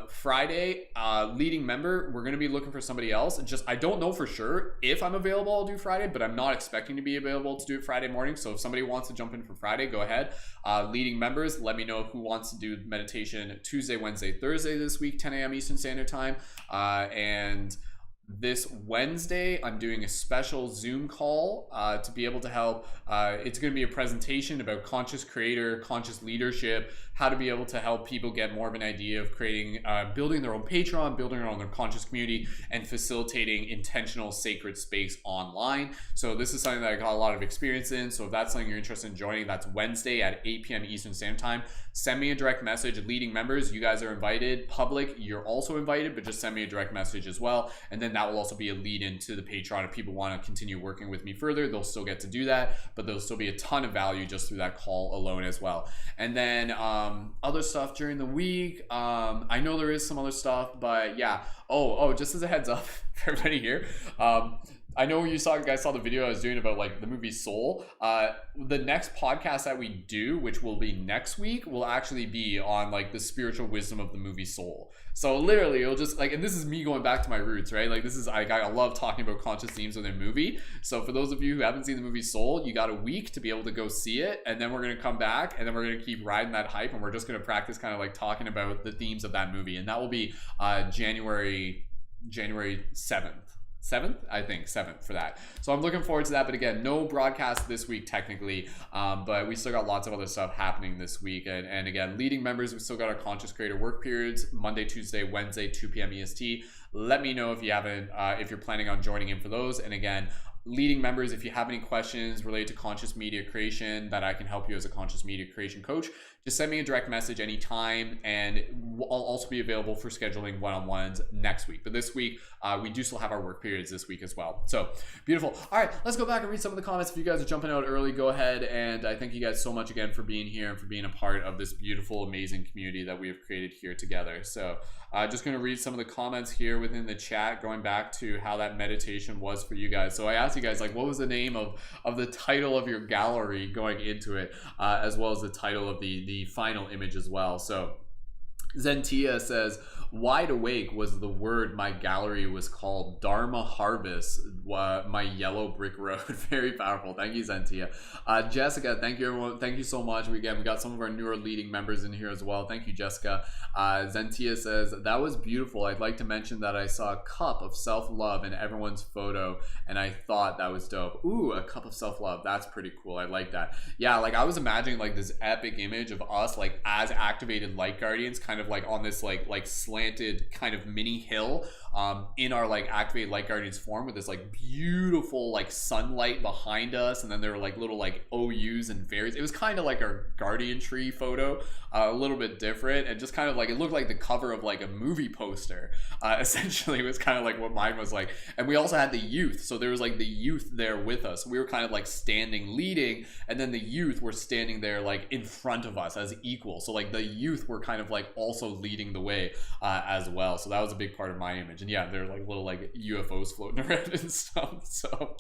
Friday, leading member, we're gonna be looking for somebody else. I don't know for sure if I'm available. I'll do Friday, but I'm not expecting to be available to do it Friday morning. So if somebody wants to jump in for Friday, go ahead. Leading members, let me know who wants to do meditation Tuesday, Wednesday, Thursday this week, 10 a.m. Eastern Standard Time, and this Wednesday, I'm doing a special Zoom call to be able to help. It's going to be a presentation about conscious creator, conscious leadership, how to be able to help people get more of an idea of creating, building their own Patreon, building their own conscious community, and facilitating intentional sacred space online. So this is something that I got a lot of experience in. So if that's something you're interested in joining, that's Wednesday at 8 p.m. Eastern Standard Time. Send me a direct message. Leading members, you guys are invited. Public, you're also invited, but just send me a direct message as well. And then that will also be a lead into the Patreon. If people want to continue working with me further, they'll still get to do that, but there'll still be a ton of value just through that call alone as well. And then other stuff during the week, I know there is some other stuff, but yeah. Oh, just as a heads up for everybody here, I know you guys saw the video I was doing about like the movie Soul. The next podcast that we do, which will be next week, will actually be on like the spiritual wisdom of the movie Soul. So literally it'll just like, and this is me going back to my roots, right? Like this is, I love talking about conscious themes within a movie. So for those of you who haven't seen the movie Soul, you got a week to be able to go see it. And then we're going to come back and then we're going to keep riding that hype. And we're just going to practice kind of like talking about the themes of that movie. And that will be January 7th, I think 7th for that. So I'm looking forward to that. But again, no broadcast this week technically, but we still got lots of other stuff happening this week. And again, leading members, we still got our conscious creator work periods, Monday, Tuesday, Wednesday, 2 p.m. EST. Let me know if you haven't, if you're planning on joining in for those. And again, leading members, if you have any questions related to conscious media creation that I can help you as a conscious media creation coach, just send me a direct message anytime, and I'll also be available for scheduling one-on-ones next week. But this week, we do still have our work periods this week as well. So beautiful. All right, let's go back and read some of the comments. If you guys are jumping out early, go ahead. And I thank you guys so much again for being here and for being a part of this beautiful, amazing community that we have created here together. So just going to read some of the comments here within the chat, going back to how that meditation was for you guys. So I ask you guys, like, what was the name of the title of your gallery going into it, as well as the title of the final image as well. So Zentia says, wide awake was the word my gallery was called. Dharma harvest, my yellow brick road. Very powerful. Thank you, Zentia. Jessica, thank you everyone. Thank you so much. We got some of our newer leading members in here as well. Thank you, Jessica. Zentia says, that was beautiful. I'd like to mention that I saw a cup of self-love in everyone's photo and I thought that was dope. Ooh, a cup of self-love. That's pretty cool. I like that. Yeah, like I was imagining like this epic image of us like as activated light guardians, kind of like on this like slanted kind of mini hill, in our like activated light guardians form, with this like beautiful like sunlight behind us, and then there were like little like OUs and fairies. It was kind of like our guardian tree photo, a little bit different, and just kind of like it looked like the cover of like a movie poster. Essentially, it was kind of like what mine was like. And we also had the youth, so there was like the youth there with us. We were kind of like standing leading, and then the youth were standing there like in front of us as equal. So like the youth were kind of like also leading the way as well. So that was a big part of my image. And yeah, they're like little like UFOs floating around and stuff. So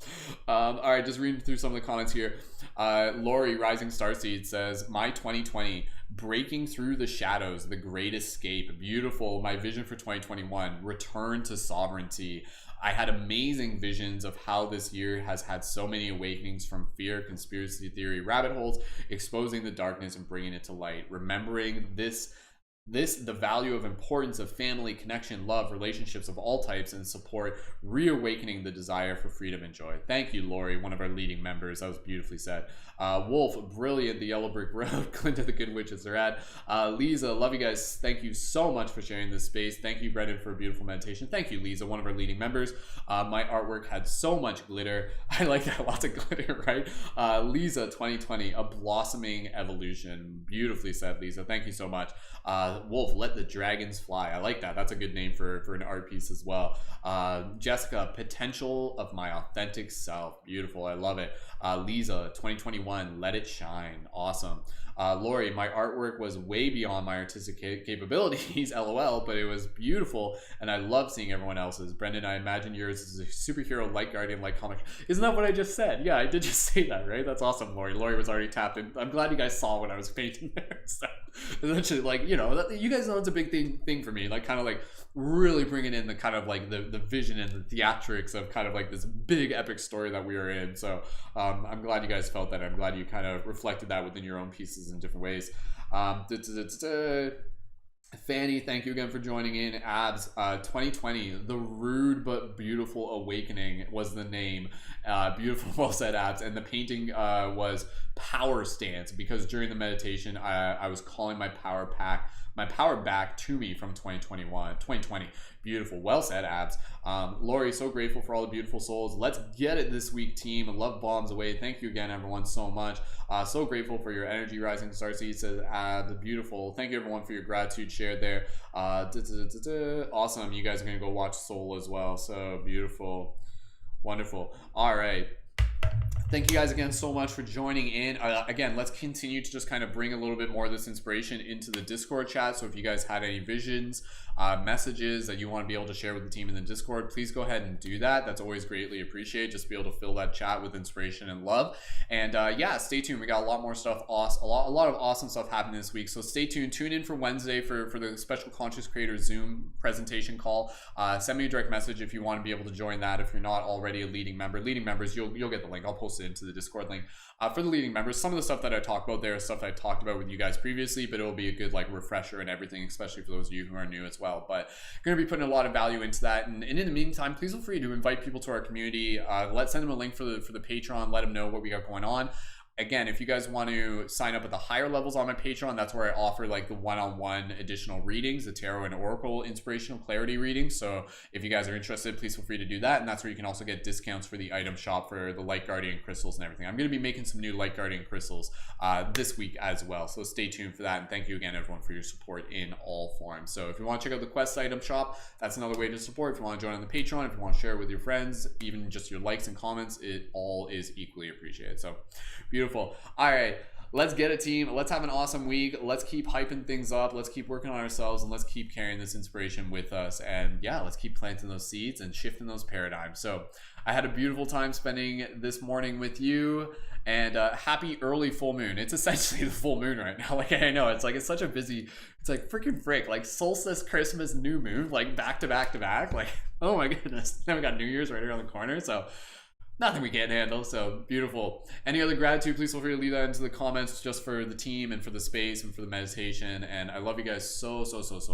all right, just reading through some of the comments here. Lori Rising Starseed says, my 2020, breaking through the shadows, the great escape. Beautiful. My vision for 2021, return to sovereignty. I had amazing visions of how this year has had so many awakenings from fear, conspiracy theory, rabbit holes, exposing the darkness and bringing it to light. Remembering the value of importance of family, connection, love, relationships of all types, and support, reawakening the desire for freedom and joy. Thank you, Lori, one of our leading members. That was beautifully said. Wolf, brilliant. The yellow brick road. Glinda, the good witches are at. Lisa, love you guys. Thank you so much for sharing this space. Thank you, Brendan, for a beautiful meditation. Thank you, Lisa, one of our leading members. My artwork had so much glitter. I like that. Lots of glitter, right? Lisa, 2020, a blossoming evolution. Beautifully said, Lisa. Thank you so much. Wolf, let the dragons fly. I like that. That's a good name for an art piece as well. Jessica, potential of my authentic self. Beautiful. I love it. Lisa, 2021, let it shine. Awesome. Lori, my artwork was way beyond my artistic capabilities, lol, but it was beautiful, and I love seeing everyone else's. Brendan, I imagine yours is a superhero light guardian like comic. Isn't that what I just said? Yeah, I did just say that, right? That's awesome, Lori. Lori was already tapped in. I'm glad you guys saw what I was painting there. So essentially, like, you know, you guys know it's a big thing for me, like kind of like really bringing in the kind of like the vision and the theatrics of kind of like this big epic story that we are in. So I'm glad you guys felt that. I'm glad you kind of reflected that within your own pieces in different ways. Fanny, thank you again for joining in. Abs, 2020, the rude but beautiful awakening was the name. Beautiful, well said, Abs. And the painting was power stance, because during the meditation I was calling my power back to me from 2020. Beautiful, well said, Abs. Lori, so grateful for all the beautiful souls. Let's get it this week, team. Love bombs away. Thank you again, everyone, so much. So grateful for your energy. Rising Starseed says, Abs, beautiful. Thank you, everyone, for your gratitude shared there. Awesome. You guys are gonna go watch Soul as well. So beautiful, wonderful. All right. Thank you guys again so much for joining in. Again, let's continue to just kind of bring a little bit more of this inspiration into the Discord chat. So if you guys had any visions, messages that you want to be able to share with the team in the Discord, please go ahead and do that. That's always greatly appreciated, just to be able to fill that chat with inspiration and love. And yeah, stay tuned. We got a lot more stuff, a lot of awesome stuff happening this week. So stay tuned. Tune in for Wednesday for the Special Conscious Creator Zoom presentation call. Send me a direct message if you want to be able to join that. If you're not already a leading member, leading members, you'll get the link. I'll post it into the Discord link. For the leading members, some of the stuff that I talked about there is stuff I talked about with you guys previously, but it'll be a good like refresher and everything, especially for those of you who are new as well. But going to be putting a lot of value into that. And in the meantime, please feel free to invite people to our community. Send them a link for the Patreon. Let them know what we got going on. Again, if you guys want to sign up at the higher levels on my Patreon, that's where I offer like the one-on-one additional readings, the Tarot and Oracle Inspirational Clarity readings. So if you guys are interested, please feel free to do that. And that's where you can also get discounts for the item shop for the Light Guardian crystals and everything. I'm going to be making some new Light Guardian crystals this week as well. So stay tuned for that. And thank you again, everyone, for your support in all forms. So if you want to check out the Quest item shop, that's another way to support. If you want to join on the Patreon, if you want to share it with your friends, even just your likes and comments, it all is equally appreciated. So beautiful. All right, let's get a team. Let's have an awesome week. Let's keep hyping things up. Let's keep working on ourselves, and let's keep carrying this inspiration with us. And yeah, let's keep planting those seeds and shifting those paradigms. So I had a beautiful time spending this morning with you, and happy early full moon. It's essentially the full moon right now. Like, I know it's such a busy, it's like freaking frick, like solstice, Christmas, new moon, like back to back to back. Like, oh my goodness. Now we got New Year's right around the corner. So nothing we can't handle. So beautiful. Any other gratitude, please feel free to leave that into the comments, just for the team and for the space and for the meditation. And I love you guys so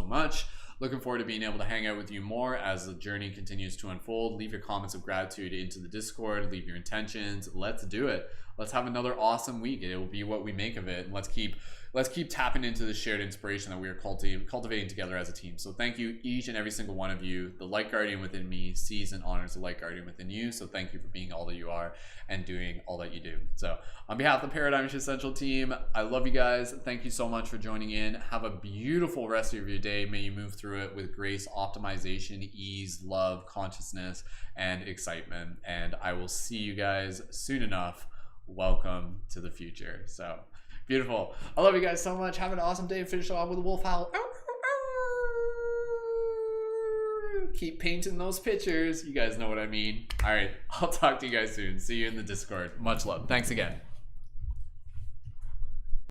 much. Looking forward to being able to hang out with you more as the journey continues to unfold. Leave your comments of gratitude into the Discord. Leave your intentions. Let's do it. Let's have another awesome week. It will be what we make of it. And let's keep tapping into the shared inspiration that we are cultivating together as a team. So thank you, each and every single one of you. The light guardian within me sees and honors the light guardian within you. So thank you for being all that you are and doing all that you do. So on behalf of the Paradigm Shift Central team, I love you guys. Thank you so much for joining in. Have a beautiful rest of your day. May you move through it with grace, optimization, ease, love, consciousness, and excitement. And I will see you guys soon enough. Welcome to the future. So beautiful. I love you guys so much. Have an awesome day. Finish off with a wolf howl. Keep painting those pictures. You guys know what I mean. All right. I'll talk to you guys soon. See you in the Discord. Much love. Thanks again.